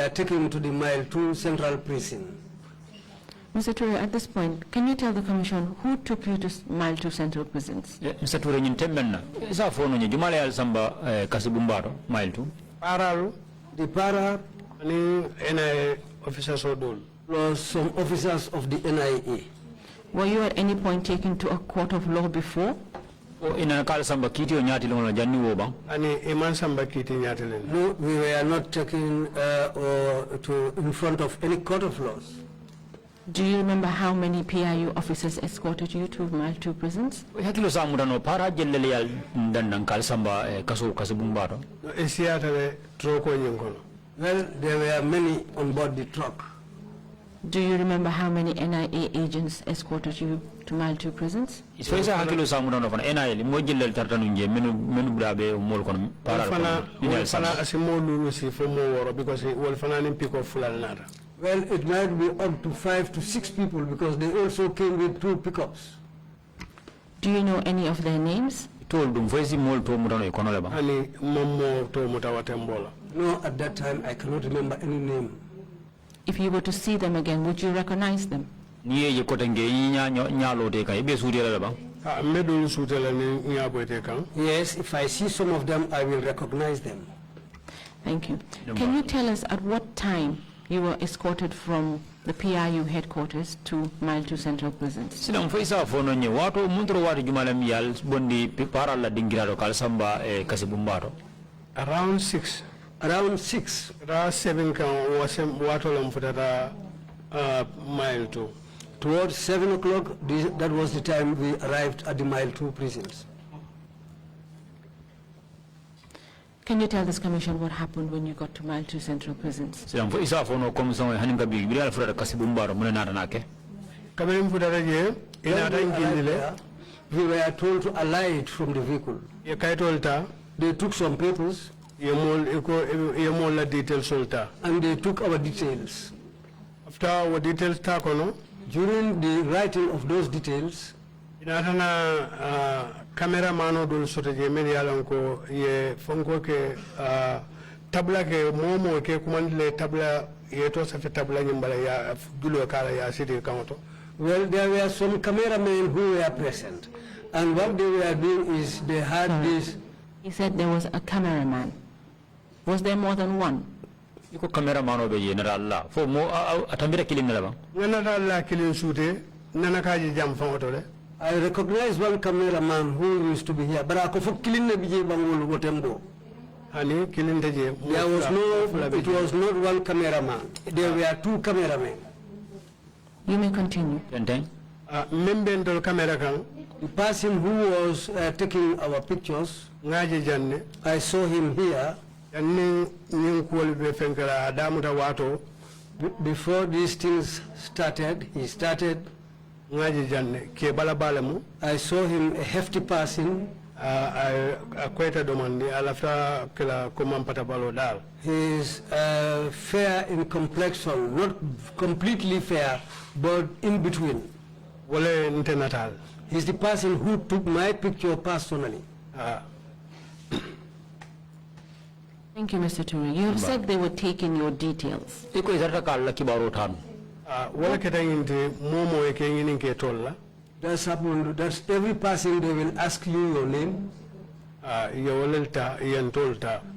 taken to the mile 2 Central Prison. Mr. Touray, at this point, can you tell the Commission who took you to mile 2 Central Prisons? Mr. Touray, you tell me now. Is our phone on you? Jumale al Samba Kasibumbaro, mile 2. Paralu, the para, NIA officers plus some officers of the NIA. Were you at any point taken to a court of law before? In a call Samba Kitty or Nyati on a Janu Oba? Iman Samba Kitty Nyati. No, we were not taken in front of any court of laws. Do you remember how many PIU officers escorted you to mile 2 prisons? Hakilo Samudano para Jelleal Dandankal Samba Kasu Kasibumbaro. Well, there were many on board the truck. Do you remember how many NIA agents escorted you to mile 2 prisons? It's very Hakilo Samudano from NIA, Mojil Tartanunje, Menubrabe, Molcon, Parafana, Asimolu Lucy for more because it will finally pick up Fulanara. Well, it might be up to 5 to 6 people because they also came with 2 pickups. Do you know any of their names? No, at that time I cannot remember any name. If you were to see them again, would you recognize them? Yes, if I see some of them, I will recognize them. Thank you. Can you tell us at what time you were escorted from the PRU headquarters to Mile 2 Central Prisons? Around 6. Around 6. Around 7 Mile 2. Towards 7 o'clock, that was the time we arrived at the Mile 2 prisons. Can you tell this commission what happened when you got to Mile 2 Central Prisons? We were told to alight from the vehicle. They took some papers and they took our details. After our details, during the writing of those details, cameraman dul soto je men yalan ko ye fonko ke tabla ke momo ke kumandle tabla ye to sa fe tabla nyimbala ya dulo kala ya sidi kanto. Well, there were some cameramen who were present, and what they were doing is they had this. He said there was a cameraman. Was there more than one? You cameraman obe general la for mo atambira killing la nana la killing sute nana kaji jam fotole. I recognize one cameraman who used to be here, but I could killing the BJ Bangul Wotembo. There was no, it was not one cameraman. There were 2 cameramen. You may continue. The person who was taking our pictures, I saw him here. Before these things started, he started. I saw him a hefty person. He is fair in complexion, not completely fair, but in between. He's the person who took my picture personally. Thank you, Mr. Touray. You have said they were taking your details. That's happened. That's every person they will ask you your name.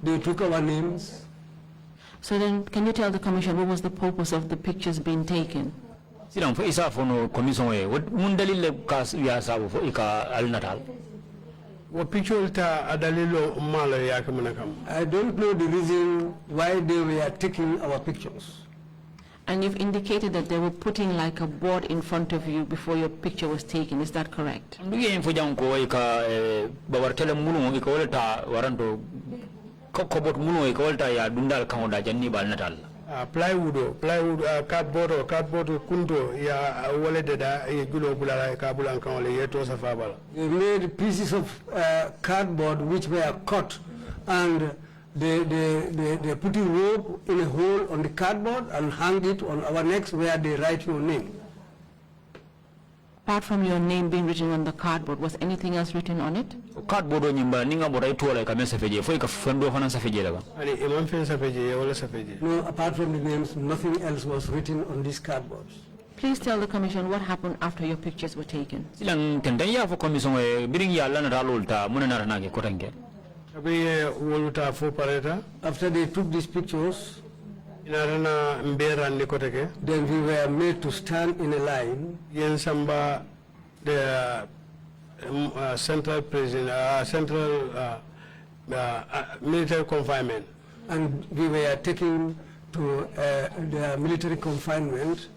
They took our names. So then, can you tell the commission what was the purpose of the pictures being taken? What picture I don't know the reason why they were taking our pictures. And you've indicated that they were putting like a board in front of you before your picture was taken. Is that correct? Plywood, cardboard, kunto ya walede da gulo bulala kabulan kan le yeto safabala. They made pieces of cardboard which were cut, and they put a rope in a hole on the cardboard and hang it on our necks where they write your name. Apart from your name being written on the cardboard, was anything else written on it? Cardboard nyimba ninga borai tola ka mesa feje foi ka fendo fana sa feje la. Ani imam fen sa feje wala sa feje. No, apart from the names, nothing else was written on these cardboards. Please tell the commission what happened after your pictures were taken. Silang tenda ya fo commission e biring ya la na dalolta munana na ke kotange. After they took these pictures, then we were made to stand in a line. The central prison, military confinement. And we were taken to the military confinement.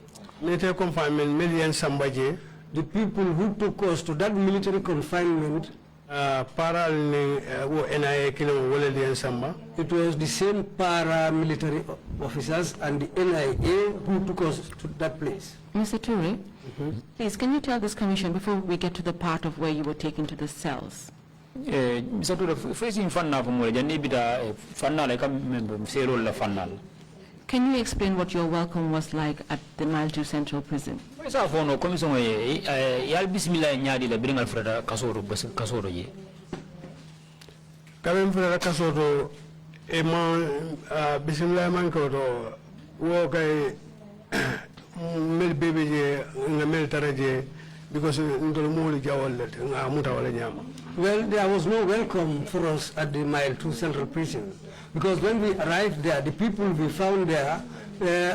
Military confinement, million Sambaje. The people who took us to that military confinement, it was the same paramilitary officers and the NIA who took us to that place. Mr. Touray, please, can you tell this commission before we get to the part of where you were taken to the cells? Can you explain what your welcome was like at the Mile 2 Central Prison? Isa fono commission yal bismillah nyaadi la bringal freda kasoro bas kasoro ye. Kamem freda kasoro e man bismillah man ko to wo kay mel bebe je nga mel taraje because ndol moli jawol nga muta wala nyama. Well, there was no welcome for us at the Mile 2 Central Prison because when we arrived there, the people we found there,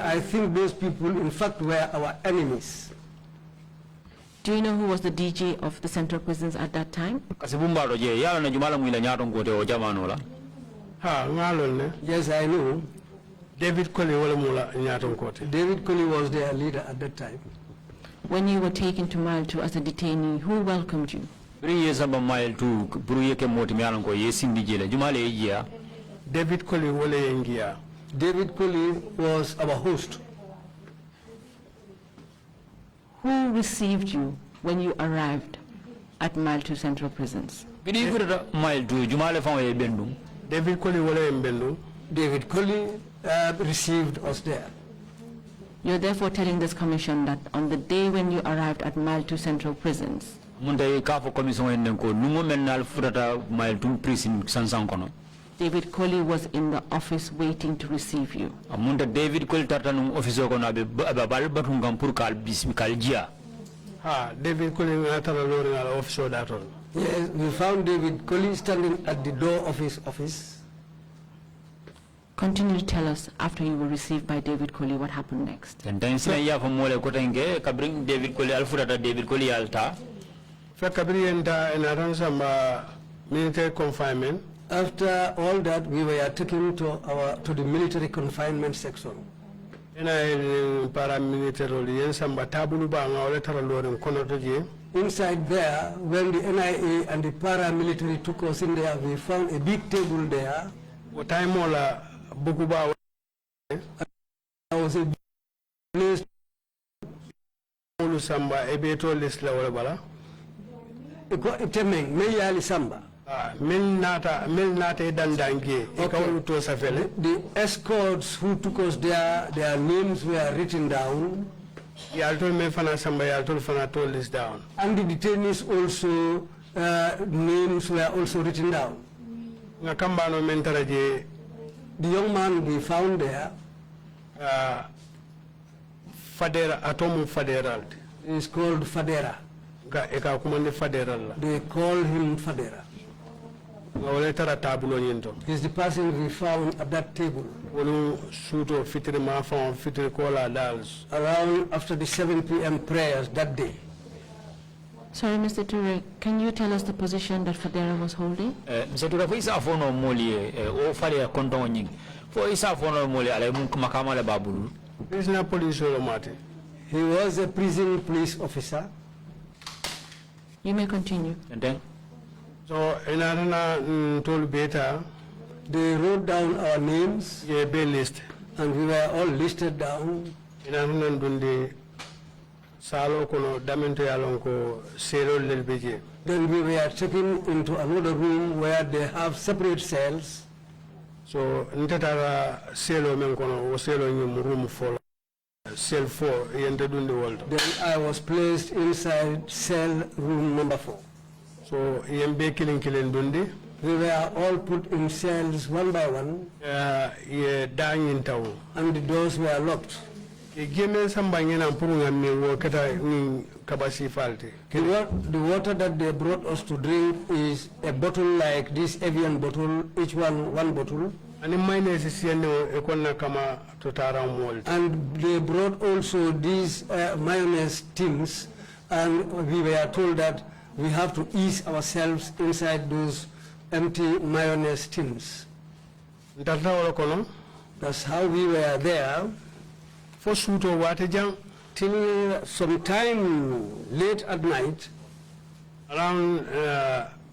I think those people in fact were our enemies. Do you know who was the DJ of the Central Prisons at that time? Kasibumba je yala na jumala mwila nyato ngote o jamano la. Ha ngalol ne. Yes, I know. David Colley wala mula nyato ngote. David Colley was their leader at that time. When you were taken to Mile 2 as a detainee, who welcomed you? 3 years about Mile 2 buru yeke moti mi alanko yesindi jele jumale yia. David Colley wala yengia. David Colley was our host. Who received you when you arrived at Mile 2 Central Prisons? Mile 2 jumale fa e bendum. David Colley wala en bendum. David Colley received us there. You're therefore telling this commission that on the day when you arrived at Mile 2 Central Prisons, David Colley was in the office waiting to receive you. David Colley tartanum office ko na be babal batum gam pour kal bismikal jia. Ha David Colley natala lori na office daton. Yes, we found David Colley standing at the door of his office. Continue to tell us after you were received by David Colley what happened next. And then say ya famole ko tenge ka bring David Colley alfurata David Colley alta. Fa kabri enta en aransamba military confinement. After all that, we were taken to the military confinement section. Inside there, when the NIA and the paramilitary took us in there, we found a big table there. There was a place. The escorts who took us there, their names were written down. And the detainees also, names were also written down. The young man we found there, is called Fadera. They call him Fadera. He's the person we found at that table. Around after the 7 p.m. prayers that day. Sorry, Mr. Touray, can you tell us the position that Fadera was holding? Mr. Touray, for isa fono moli o Fadera konton nying. For isa fono moli ale makama le babulu. Prisoner police mate. He was a prison police officer. You may continue. And then? So, in Arana told Beta, they wrote down our names. Yeah, bail list. And we were all listed down. In Arana Dundi, Salo Kono, Damento Yalonko, Sero Lelbeje. Then we were taken into another room where they have separate cells. So, Ntatara Selo Menkono, was Selo in room 4. Cell 4, Then I was placed inside cell room number 4. So, Dundi. We were all put in cells one by one. And the doors were locked. The water that they brought us to drink is a bottle like this Evian bottle, each one bottle. And they brought also these mayonnaise tins, and we were told that we have to ease ourselves inside those empty mayonnaise tins. That's how we were there. For till some time late at night. Around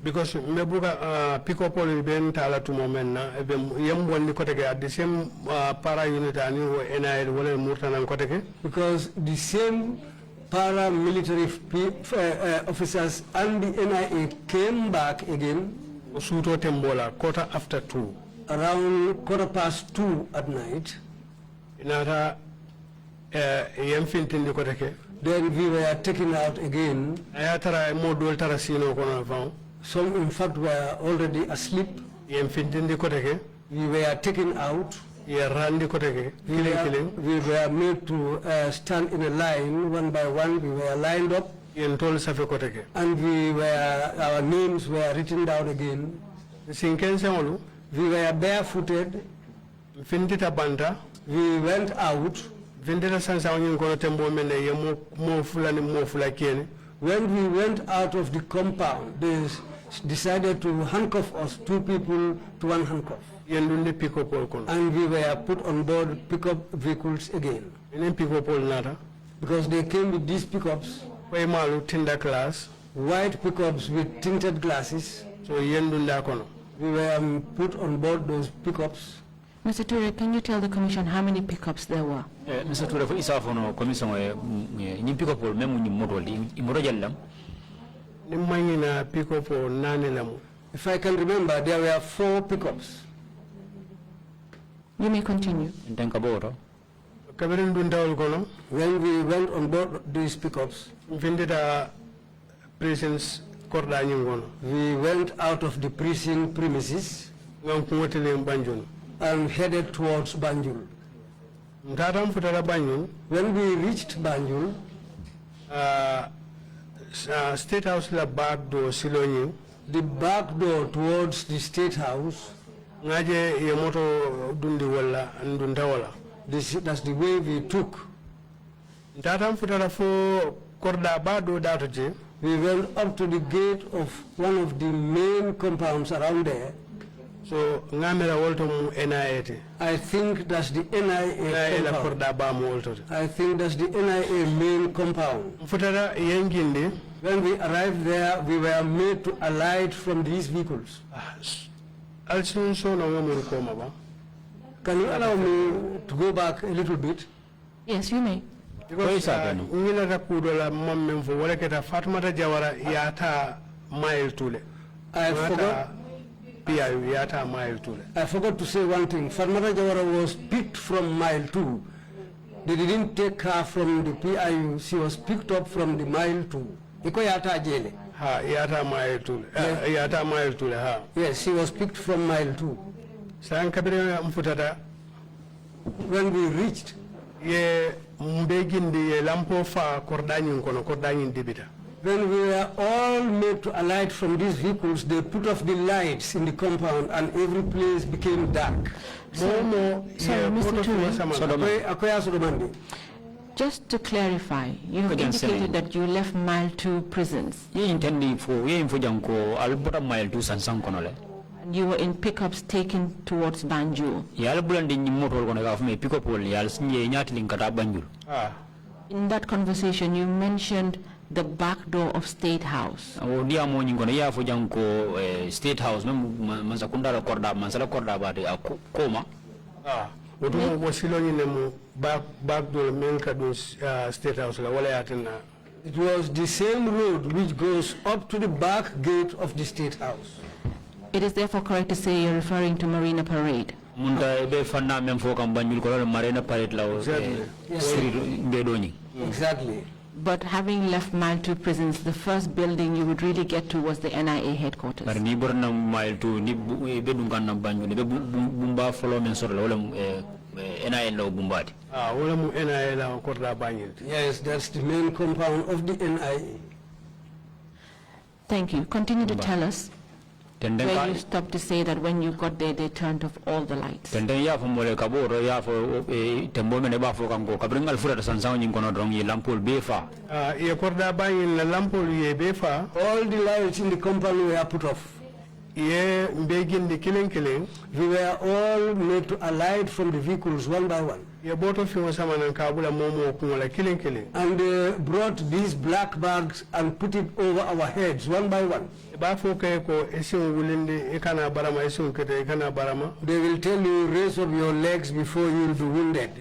because mebuka pick up all ben tala to moment na yem wonni koteke at the same para unit and NIL wala murtanan koteke because the same paramilitary officers and the NIA came back again suto tembola quarter after 2 around 2:15 at night. Inata yemfintindi ko take. Then we were taken out again. Ayatara modul tarasino kono vang. Some in fact were already asleep. Yemfintindi ko take. We were taken out. We were made to stand in a line one by one. We were lined up. And our names were written down again. We were barefooted. We went out. When we went out of the compound, they decided to handcuff us, 2 people to 1 handcuff. And we were put on board pickup vehicles again. Because they came with these pickups, white pickups with tinted glasses. So we were put on board those pickups. Mr. Touray, can you tell the Commission how many pickups there were? Mr. Touray, for isafono Commission ni pickup memu ni modoli imoro jallam. Nimangina pickup nane lamu. If I can remember, there were 4 pickups. You may continue. When we went on board these pickups, we went out of the prison premises and headed towards Banjul. When we reached Banjul, State House la back door Siloni, the back door towards the State House. That's the way we took. We went up to the gate of one of the main compounds around there. So I think that's the NIA compound. I think that's the NIA main compound. When we arrived there, we were made to alight from these vehicles. Can you allow me to go back a little bit? Yes, you may. Because I forgot to say one thing. Fatmata Jawara was picked from mile 2. They didn't take her from the PIU. She was picked up from the mile 2. Yes, she was picked from mile 2. When we reached, when we were all made to alight from these vehicles, they put off the lights in the compound and every place became dark. Mr. Touray, just to clarify, you have indicated that you left mile 2 prisons. And you were in pickups taken towards Banjul. In that conversation, you mentioned the back door of State House. State House, back door State House. It was the same road which goes up to the back gate of the State House. It is therefore correct to say you're referring to Marina Parade. Exactly. But having left mile 2 prisons, the first building you would really get to was the NIA headquarters. Yes, that's the main compound of the NIA. Thank you. Continue to tell us where you stopped to say that when you got there, they turned off all the lights. All the lights in the compound were put off. We were all made to alight from the vehicles one by one. And they brought these black bags and put it over our heads one by one. They will tell you, raise up your legs before you will be wounded.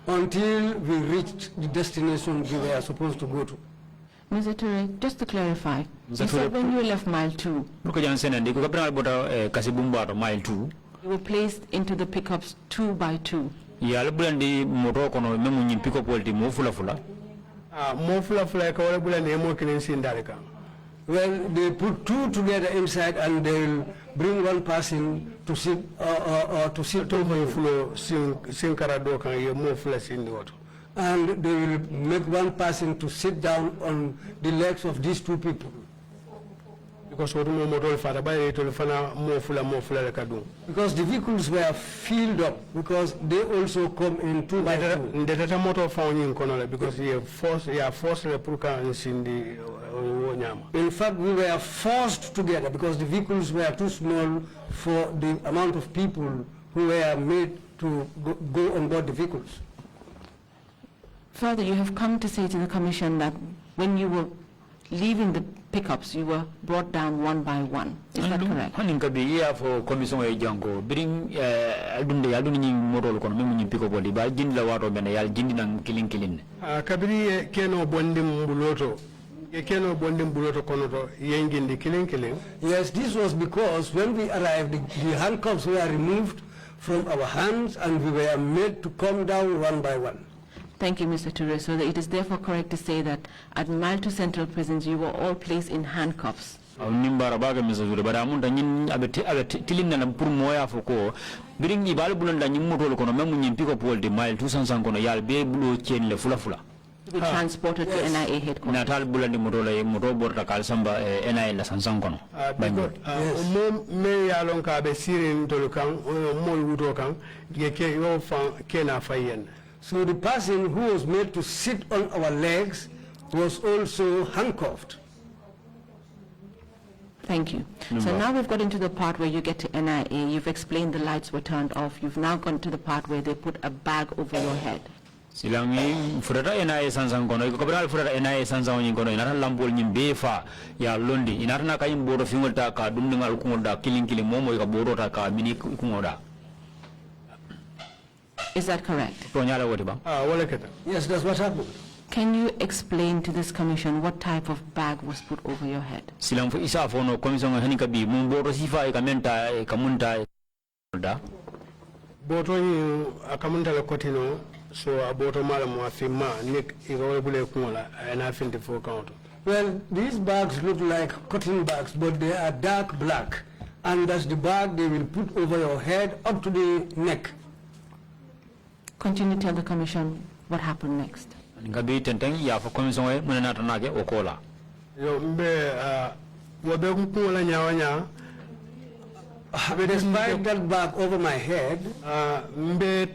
Until we reached the destination we were supposed to go to. Mr. Touray, just to clarify, you said when you left mile 2, You were placed into the pickups 2 by 2. yal bulandi moto kono memu nyim pick up wolti mo fula fula mo fula fula ka wala bulandi mo kinin sindare kan. Well, they put two together inside and they'll bring one person to sit to sit over the floor. And they will make one person to sit down on the legs of these two people. Because the vehicles were filled up because they also come in 2 by 2. Because in fact, we were forced together because the vehicles were too small for the amount of people who were made to go on board the vehicles. Further, you have come to say to the Commission that when you were leaving the pickups, you were brought down one by one. Is that correct? For Commission Jango, bring Alduni Morol, pick up body, but Jindla Water Benayal, Jindin killing. Kabiri Keno Bondim Buloto. Yes, this was because when we arrived, the handcuffs were removed from our hands and we were made to come down one by one. Thank you, Mr. Touray. So it is therefore correct to say that at Malto Central Prisons, you were all placed in handcuffs. Nimbarabaga Mr. Touray, but I'm telling them pour moya foko. Bring the Balbulan and Yumuto Kono, Memun pick up all the mile to Sansankono, Yal be blue chain le fula fula. To be transported to NIA headquarters. Natal Bulandi Motola, Motobor Kalsamba, NIA La Sansankono. Me Yalonka be Sirin Tolukan, Mon Wudokan, Yeke Kena Fayen. So the person who was made to sit on our legs was also handcuffed. Thank you. So now we've got into the part where you get to NIA. You've explained the lights were turned off. You've now gone to the part where they put a bag over your head. Silangi furata NIA Sansankono, Kabral Furata NIA Sansankono, Inara Lambol Nimbefa, Ya Lundi, Inarna Kaim Bodo Fimotaka, Dundingal Kumoda, killing Momo, Borotaka, Mini Kumoda. Is that correct? Yes, that's what happened. Can you explain to this commission what type of bag was put over your head? Silang for isa for no commission Hanikabi, Mumboro Sifa, Kamenta, Kamunta. Boto Akamunta Cotino, so a boto malam Fima, Nick, Irobule Kumola, and I think the 4 count. Well, these bags look like cotton bags, but they are dark black. And that's the bag they will put over your head up to the neck. Continue to tell the commission what happened next. Ngabi tenteng ya for commission we muna natanage okola. Yo mbe wabe kumola nyawanya. Despite that bag over my head, mbe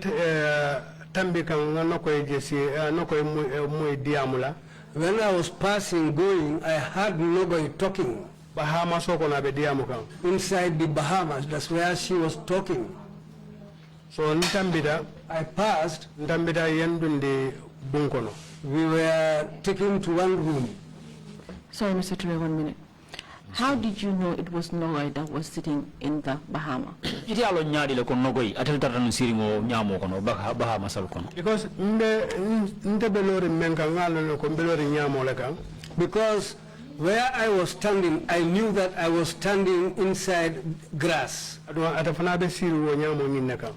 tambika ngano ko jesi no ko moy diamula. When I was passing going, I heard nobody talking. Bahamas ko na be diamukan. Inside the Bahamas, that's where she was talking. So Ntambida, I passed. Ntambida yendundi bunkono. We were taken to one room. Sorry, Mr. Touray, 1 minute. How did you know it was Nogoy that was sitting in the Bahama? Because where I was standing, I knew that I was standing inside grass.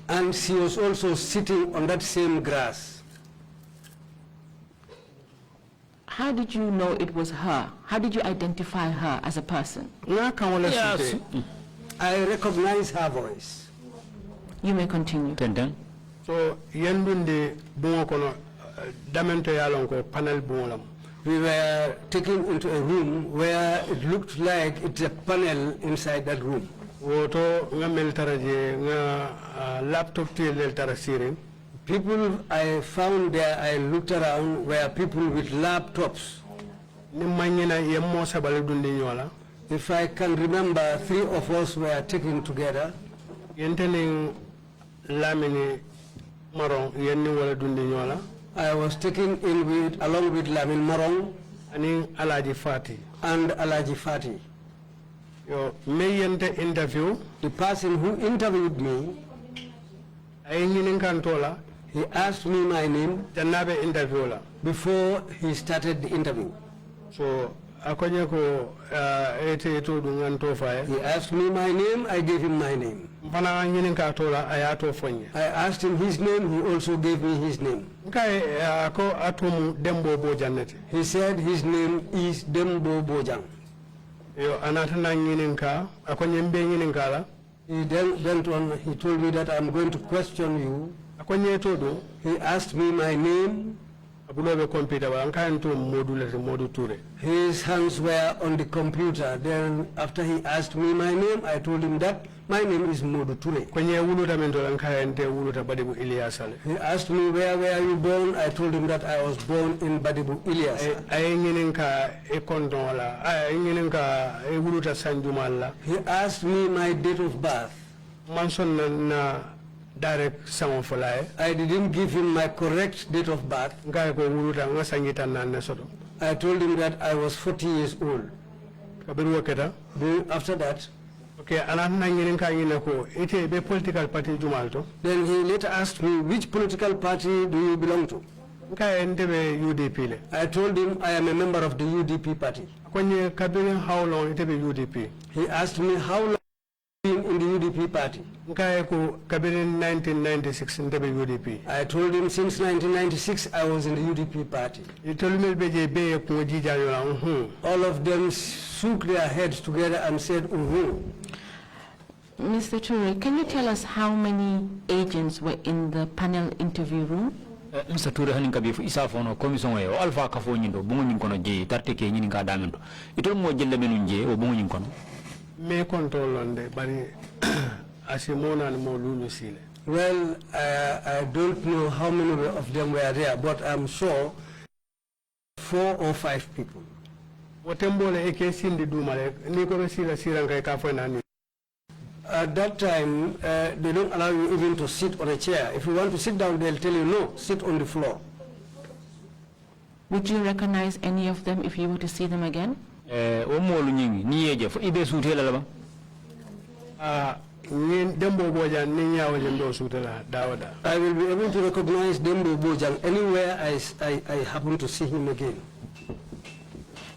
And she was also sitting on that same grass. How did you know it was her? How did you identify her as a person? Yes. I recognize her voice. You may continue. So, yendundi bungo kono damento yalonko panel bungolam. We were taken into a room where it looked like it's a panel inside that room. Woto nga meltaraje nga laptop tele tarasirin. People I found there, I looked around, were people with laptops. If I can remember, 3 of us were taken together. I was taken in with, along with Lamin Marong and Alaji Fati. Interview. The person who interviewed me, he asked me my name before he started the interview. So He asked me my name, I gave him my name. I asked him his name, he also gave me his name. He said his name is Dembo Bojang. He then went on, he told me that I'm going to question you. He asked me my name. His hands were on the computer. Then after he asked me my name, I told him that my name is Modou Touray. He asked me where were you born? I told him that I was born in Badibu Ilyas. He asked me my date of birth. I didn't give him my correct date of birth. I told him that I was 40 years old. After that, then he later asked me, which political party do you belong to? I told him I am a member of the UDP party. How long it be UDP? He asked me how long in the UDP party. 1996 in the UDP. I told him since 1996 I was in the UDP party. All of them shook their heads together and said, Mr. Touray, can you tell us how many agents were in the panel interview room? Mr. Touray hanin kabi isa fono commission e alpha ka fo nyindo bungu nyin kono je tarte ke nyin ka damendo itol mo jelle menun je o bungu nyin kono me control onde bari asimona ni mo lulu sile. Well, I don't know how many of them were there, but I'm sure 4 or 5 people. At that time, they don't allow you even to sit on a chair. If you want to sit down, they'll tell you, no, sit on the floor. Would you recognize any of them if you were to see them again? I will be able to recognize Dembo Bojang anywhere I happen to see him again.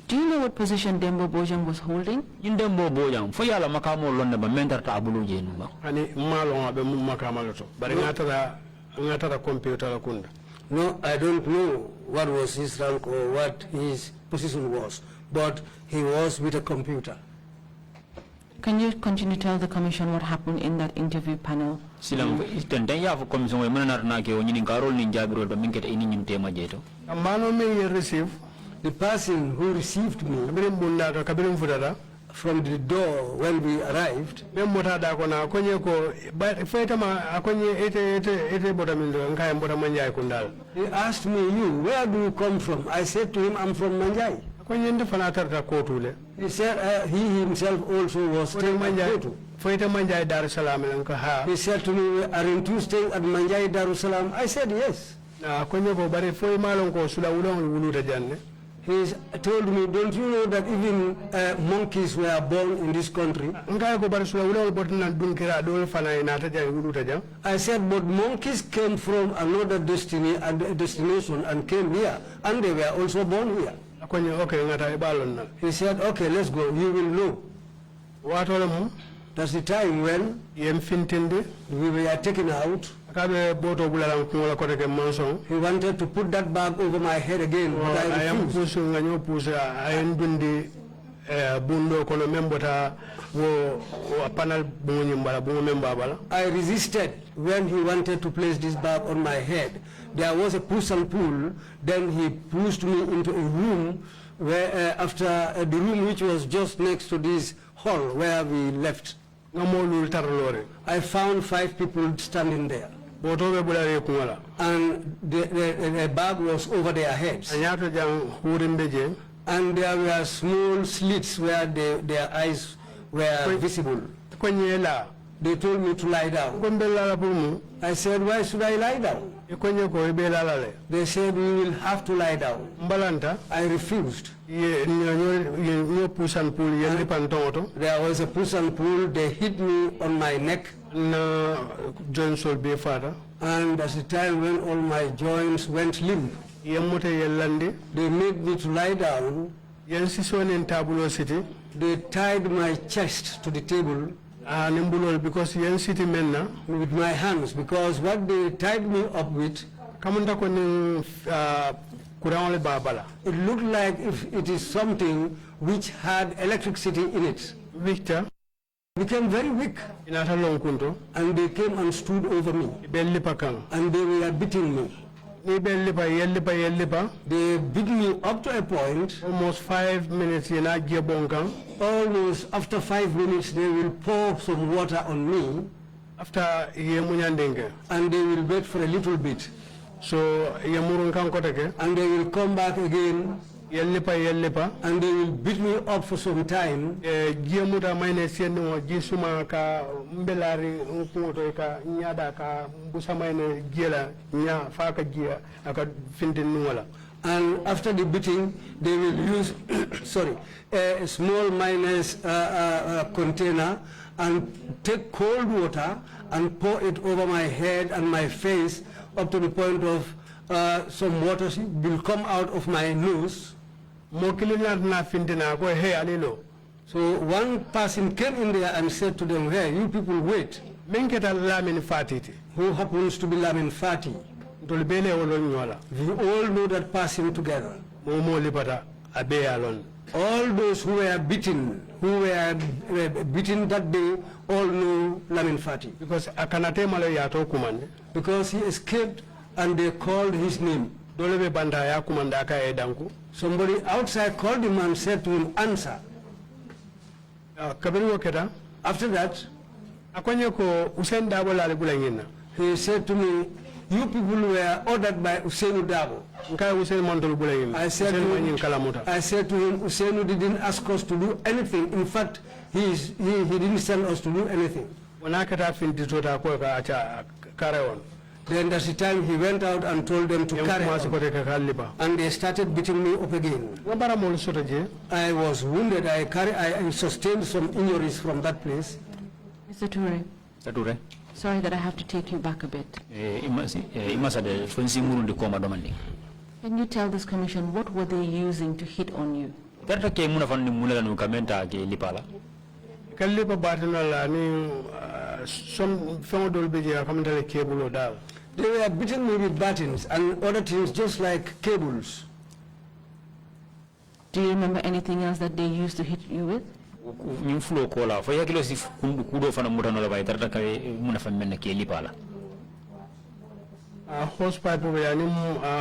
Do you know what position Dembo Bojang was holding? In Dembo Bojang, for yala makamo londa ba mentar ta abulu jenu ba. Ani malo be mum makamaloto. Bari ngatara computer la kunda. No, I don't know what was his rank or what his position was, but he was with a computer. Can you continue to tell the commission what happened in that interview panel? Silang itende ya for commission we manar na ke onyin karol nin jabiro do minkete ini nyim tema jeto. Amano me receive the person who received me from the door when we arrived. He asked me, you, where do you come from? I said to him, I'm from Manjai. He said he himself also was staying at Kotu. He said to me, aren't you staying at Manjai Darussalam? I said yes. He told me, don't you know that even monkeys were born in this country? I said, but monkeys came from another destination and came here, and they were also born here. He said, okay, let's go, you will know. That's the time when we were taken out. He wanted to put that bag over my head again, but I refused. I resisted when he wanted to place this bag on my head. There was a push and pull. Then he pushed me into a room where, after the room which was just next to this hall where we left. I found 5 people standing there. And the bag was over their heads. And there were small slits where their eyes were visible. They told me to lie down. I said, why should I lie down? They said, we will have to lie down. I refused. There was a push and pull. They hit me on my neck. And that's the time when all my joints went limp. They made me to lie down. They tied my chest to the table because with my hands, because what they tied me up with, it looked like if it is something which had electricity in it. Victor became very weak, and they came and stood over me, and they were beating me. They beat me up to a point. Almost 5 minutes. Almost after 5 minutes, they will pour some water on me. And they will wait for a little bit. So and they will come back again. And they will beat me up for some time. And after the beating, they will use a small minus container and take cold water and pour it over my head and my face up to the point of some water will come out of my nose. So one person came in there and said to them, "Hey, you people wait. Who happens to be Lamin Fati? We all know that person together. All those who were beaten that day, all know Lamin Fati. Because he escaped and they called his name. Somebody outside called him and said to him, "Answer." After that, he said to me, "You people were ordered by Usainu Dabo." I said to him, "Usainu didn't ask us to do anything. In fact, he didn't send us to do anything." Then that's the time he went out and told them to carry on. And they started beating me up again. I was wounded. I sustained some injuries from that place. Mr. Touray. Sorry that I have to take you back a bit. Can you tell this commission what were they using to hit on you? They were beating me with battens and other things just like cables. Do you remember anything else that they used to hit you with?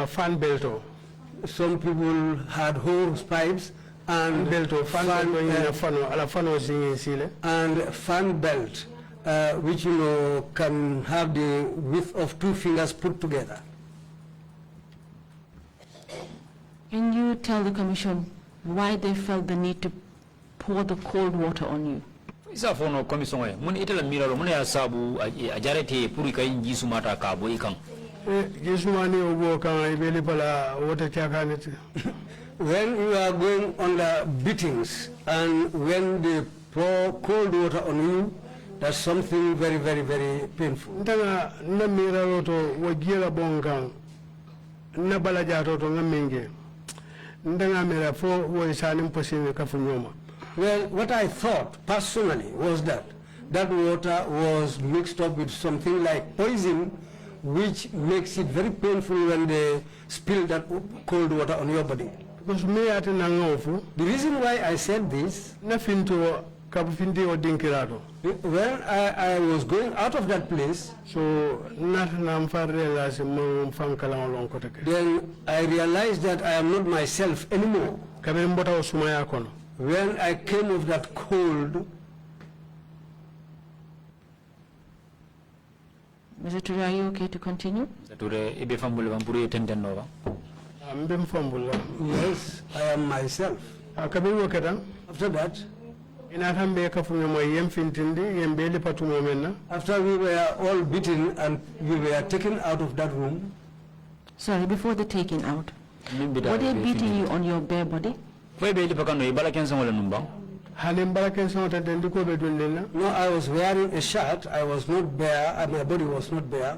Fan belt. Some people had hose pipes and fan belt, which can have the width of 2 fingers put together. Can you tell the commission why they felt the need to pour the cold water on you? When you are going under beatings and when they pour cold water on you, that's something very, very, very painful. Well, what I thought personally was that water was mixed up with something like poison, which makes it very painful when they spill that cold water on your body. The reason why I said this, when I was going out of that place, then I realized that I am not myself anymore. When I came of that cold, Mr. Touray, are you okay to continue? Yes, I am myself. After that, after we were all beaten and we were taken out of that room. Sorry, before the taking out, were they beating you on your bare body? No, I was wearing a shirt. I was not bare, and my body was not bare.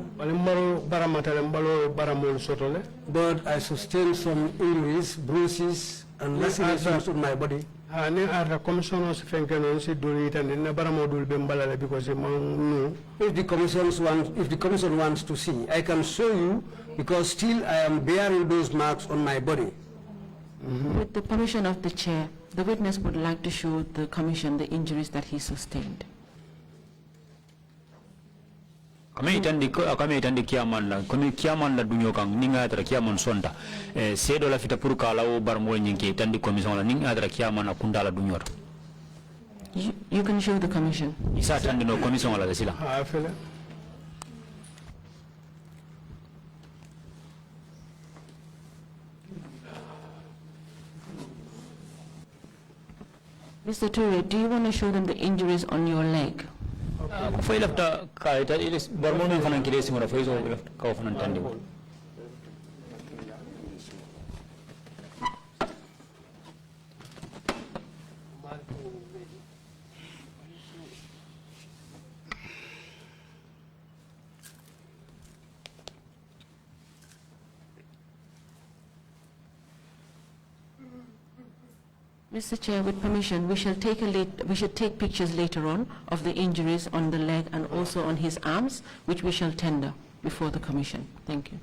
But I sustained some injuries, bruises, and lacerations on my body. Ni ata commissioners fenke non si duri tan na baramo dul be mbalale because no. If the commission wants to see, I can show you because still I am bearing those marks on my body. With the permission of the chair, the witness would like to show the commission the injuries that he sustained. Kami itandi kiaman la dunyo kang ninga atra kiaman sonda sedo la fita pur kala o barmo nyinke itandi commission la ninga atra kiaman na kundala dunyo. You can show the commission. Isa tandi no commission la sila. Fela. Mr. Touray, do you want to show them the injuries on your leg? Foi lafta ka ita ilis barmo men fanan kire singora foi so lafta ka fanan tandi. Mr. Chair, with permission, we shall take pictures later on of the injuries on the leg and also on his arms, which we shall tender before the commission. Thank you.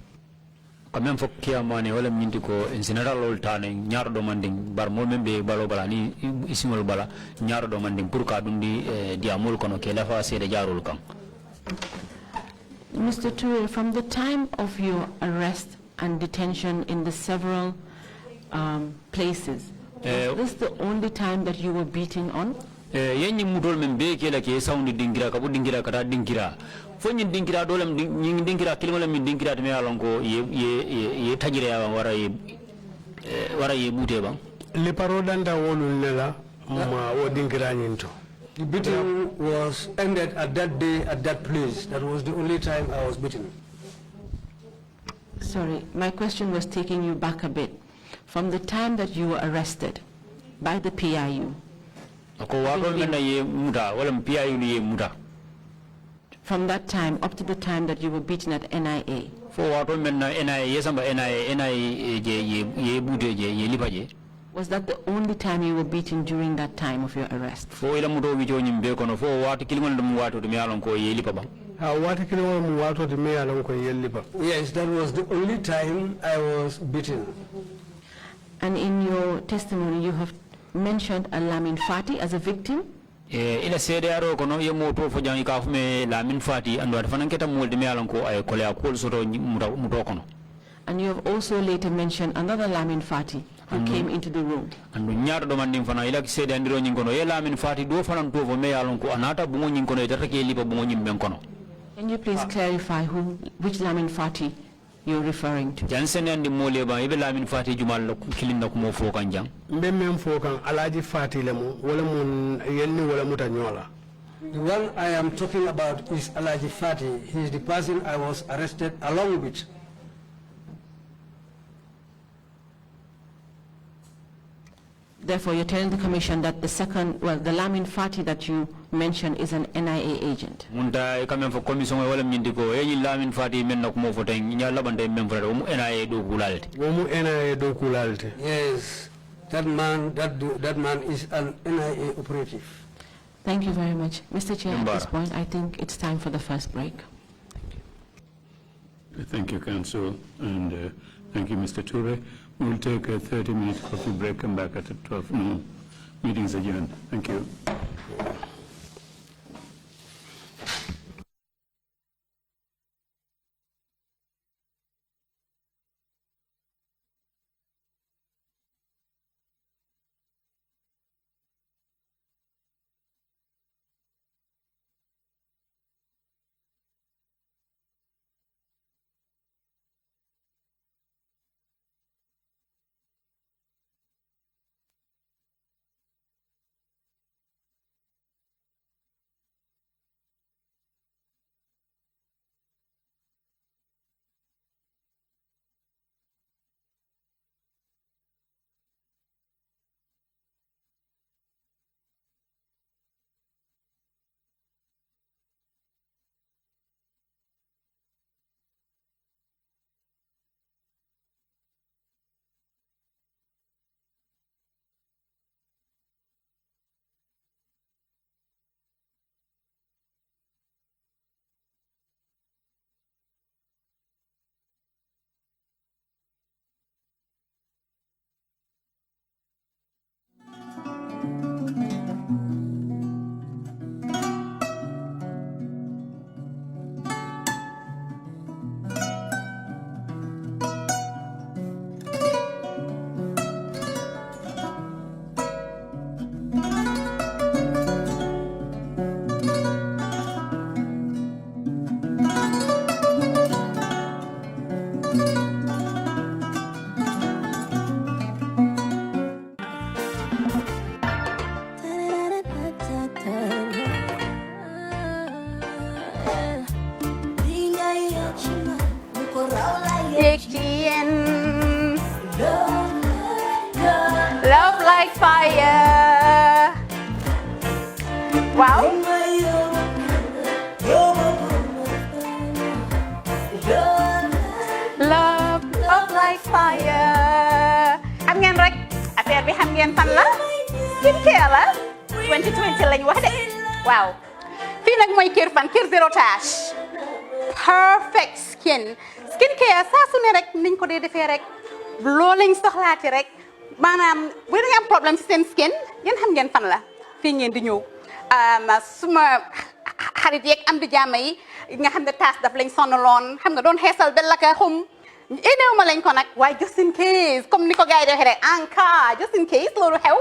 Kamem fo kiamane wala minti ko en general ol tane nyar do manding bar mol membe balo bala ni isimol bala nyar do manding pour ka dundi diamul kono ke lafa sede jarul kan. Mr. Touray, from the time of your arrest and detention in the several places, was this the only time that you were beaten on? Yenyi mutol membe ke la ke saundi dingira ka bu dingira kata dingira fo nyi dingira dolam nyi dingira kilimola min dingira me alonko ye tajire ya wara ye bute ba Le paro danda wolul nela ma wo dingira nyinto. The beating was ended at that day at that place. That was the only time I was beaten. Sorry, my question was taking you back a bit. From the time that you were arrested by the PIU. From that time up to the time that you were beaten at NIA. Was that the only time you were beaten during that time of your arrest? Yes, that was the only time I was beaten. And in your testimony, you have mentioned Lamin Fati as a victim? Ila CDRO kono ye moto fo jangi ka fume Lamin Fati and wat fanan keta molde me alonko ay kole akol soto muto kono. And you have also later mentioned another Lamin Fati who came into the room. And nyaar do mandim fana ila CD andiro nyingono ye Lamin Fati do fanan to fo me alonko anata bungo nyingono e tata ke lipa bungo nyimben kono. Can you please clarify which Lamin Fati you're referring to? Jansen and the Moleba, even Lamin Fati Jumal killing the Kumo Fokanjang. Mbemem Fokan, Alaji Fati Lemu, Wolamun, Yenni Wolamutanyola. The one I am talking about is Alaji Fati. He is the person I was arrested along with. Therefore, you're telling the commission that the Lamin Fati that you mentioned is an NIA agent. Munda coming for commission wala mindiko any Lamin Fati men nok mo foteng nya labande memfra NIA do kulalti. NIA do kulalti. Yes. That man is an NIA operative. Thank you very much. Mr. Chair, at this point, I think it's time for the first break. Thank you, Council, and thank you, Mr. Touray. We'll take a 30-minute coffee break, come back at 12 noon. Meeting's adjourned. Thank you. like fire. Xam ngeen rek affaire bi xam ngeen fan la skincare la 2020 lañ wax de waaw fii nag mooy Kerr fan Kerr zero tache perfect skincare saa su ne rek niñ ko dee defee rek loo lañ soxlaati rek maanaam bu ngeen am problème ci seen skin yéen xam ngeen fan la fii ngeen di ñëw suma xarit yeeg am di jàmm yi nga xam ne taas daf lañ sonaloon xam nga doon xeesal ba la ka xum éneew ma lañ ko nag waaye just in case comme ni ko gars yi defee rek en cas just in case loolu xew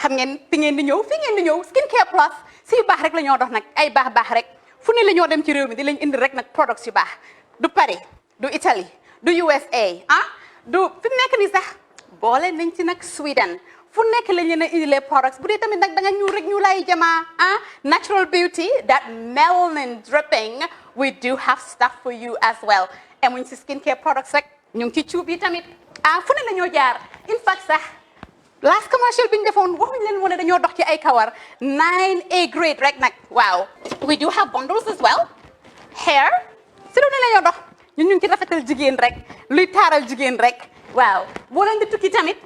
xam ngeen fi ngeen di ñëw skincare plus si yu baax rek la ñoo dox nag ay baax rek fu ne la ñoo dem ci réew mi di lañ indi rek nag products yu baax du Paris du Italie du USA du fi mu nekk nii sax boole nañ ci nag Sweden fu nekk lañ leen a indilee products bu dee tamit nag da nga ñuul rek ñu lay jamaa natural beauty that melanin dripping we do have stuff for you as well emuñ si skincare products rek ñu ngi ci cuub yi tamit fu ne la ñoo jaar in fact sax last commercial bi ñu defoon waxuñ leen woon dañoo dox ci ay kawar 9A grade rek nag waaw we do have bundles as well hair si lu ne la ñoo dox ñun ñu ngi ci rafetal jigéen rek luy taaral jigéen rek waaw boo leen di tukki tamit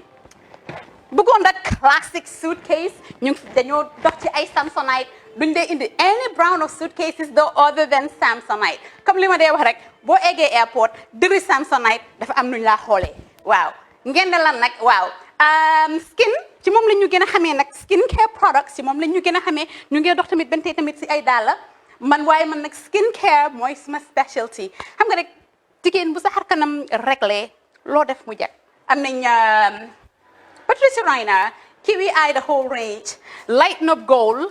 bëggoon rek classic suitcase ñu dañoo dox ci ay Samsonite duñ dee indi any brand of suitcases though other than Samsonite comme li ma dee wax rek boo eggee airport dëri Samsonite dafa am nuñ laa xoolee waaw ngeen ne lan nag waaw skin ci moom la ñu gën a xamee nag skincare products ci moom la ñu gën a xamee ñu ngi dox tamit bentee tamit si ay dàlla waaye man nag skincare mooy suma specialty xam nga rek jigéen bu sa xar kanam réglé loo def mu jag am nañ Patricia Reiner, Kiwi Eye, the whole range, Lighten Up Gold,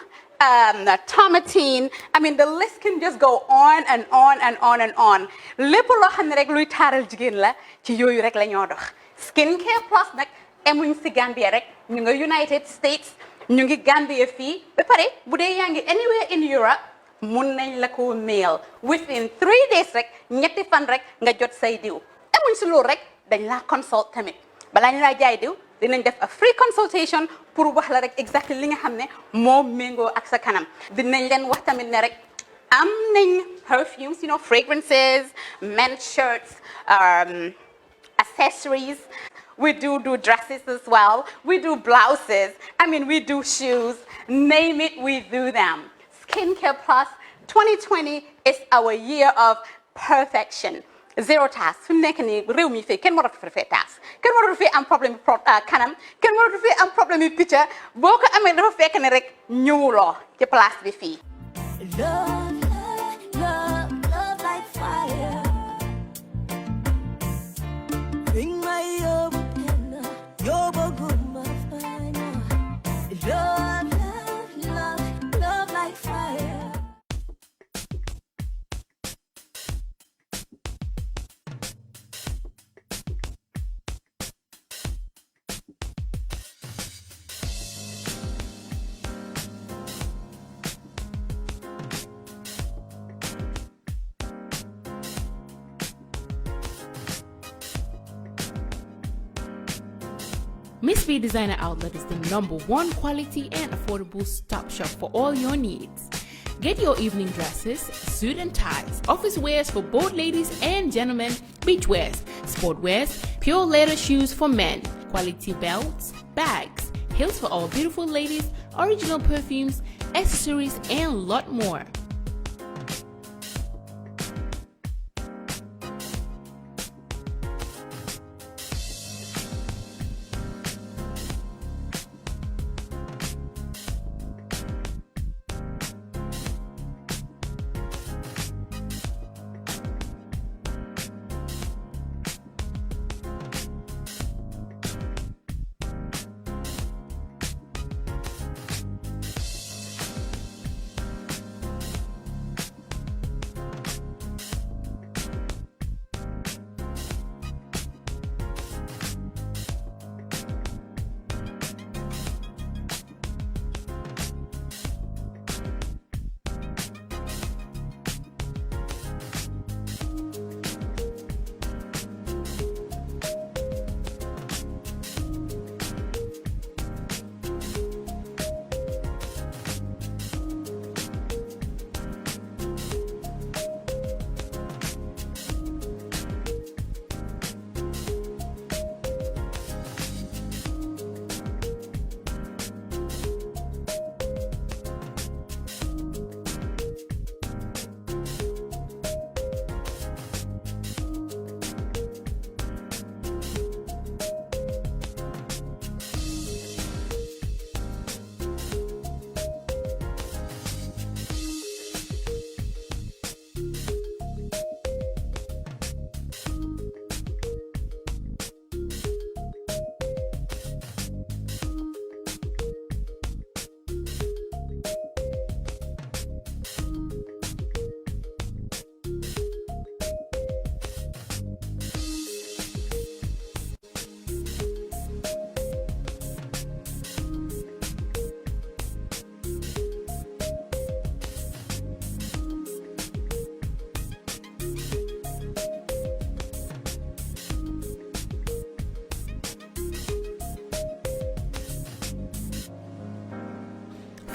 Tomatine. I mean, the list can just go on and on and on and on. lépp loo xam ne rek luy taaral jigéen la ci yooyu rek la ñoo dox skincare plus nag emuñ si Gambia rek ñu ngi United States ñu ngi Gambia fii ba pare bu dee yaa ngi anywhere in Europe mun nañ la ko mail within 3 days rek ñetti fan rek nga jot say diw emuñ si loolu rek dañ laa consult tamit balaa ñu laa jaay diw dinañ def a free consultation pour wax la rek exactly li nga xam ne moo méngoo ak sa kanam dinañ leen wax tamit ne rek am nañ perfumes, you know, fragrances, men's shirts, accessories. We do dresses as well. We do blouses. I mean, we do shoes. Name it, we do them. Skincare Plus 2020 is our year of perfection. Zero task. Fi mu nekk nii réew mi fii kenn waratu fi task kenn waratu fi am problème kanam kenn waratu fi am problème yu picca boo ko amee dafa fekk ne rek ñëwuloo ci place bi fii. Love like fire. Bring my love like fire. Miss V Designer Outlet is the #1 quality and affordable stop shop for all your needs. Get your evening dresses, suit and ties, office wears for both ladies and gentlemen, beach wears, sport wears, pure leather shoes for men, quality belts, bags, heels for all beautiful ladies, original perfumes, accessories, and a lot more.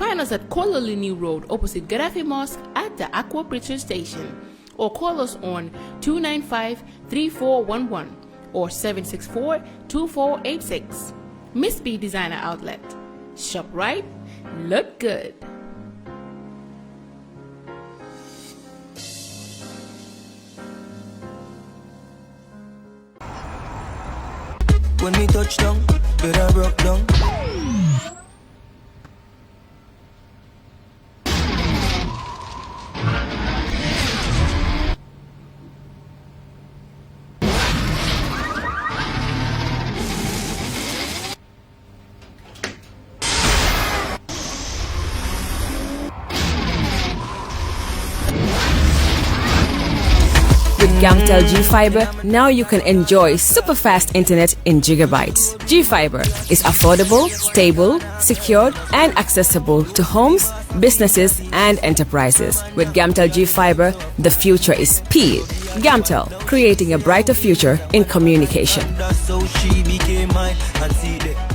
Find us at Kololini Road opposite Gaddafi Mosque at the Aqua Preacher Station, or call us on 295-3411 or 764-2486. Miss B Designer Outlet. Shop right, look good. When we touch down, better broke down. With Gamtel G-Fiber, now you can enjoy super fast internet in gigabytes. G-Fiber is affordable, stable, secured, and accessible to homes, businesses, and enterprises. With Gamtel G-Fiber, the future is speed. Gamtel, creating a brighter future in communication. So she became mine and see that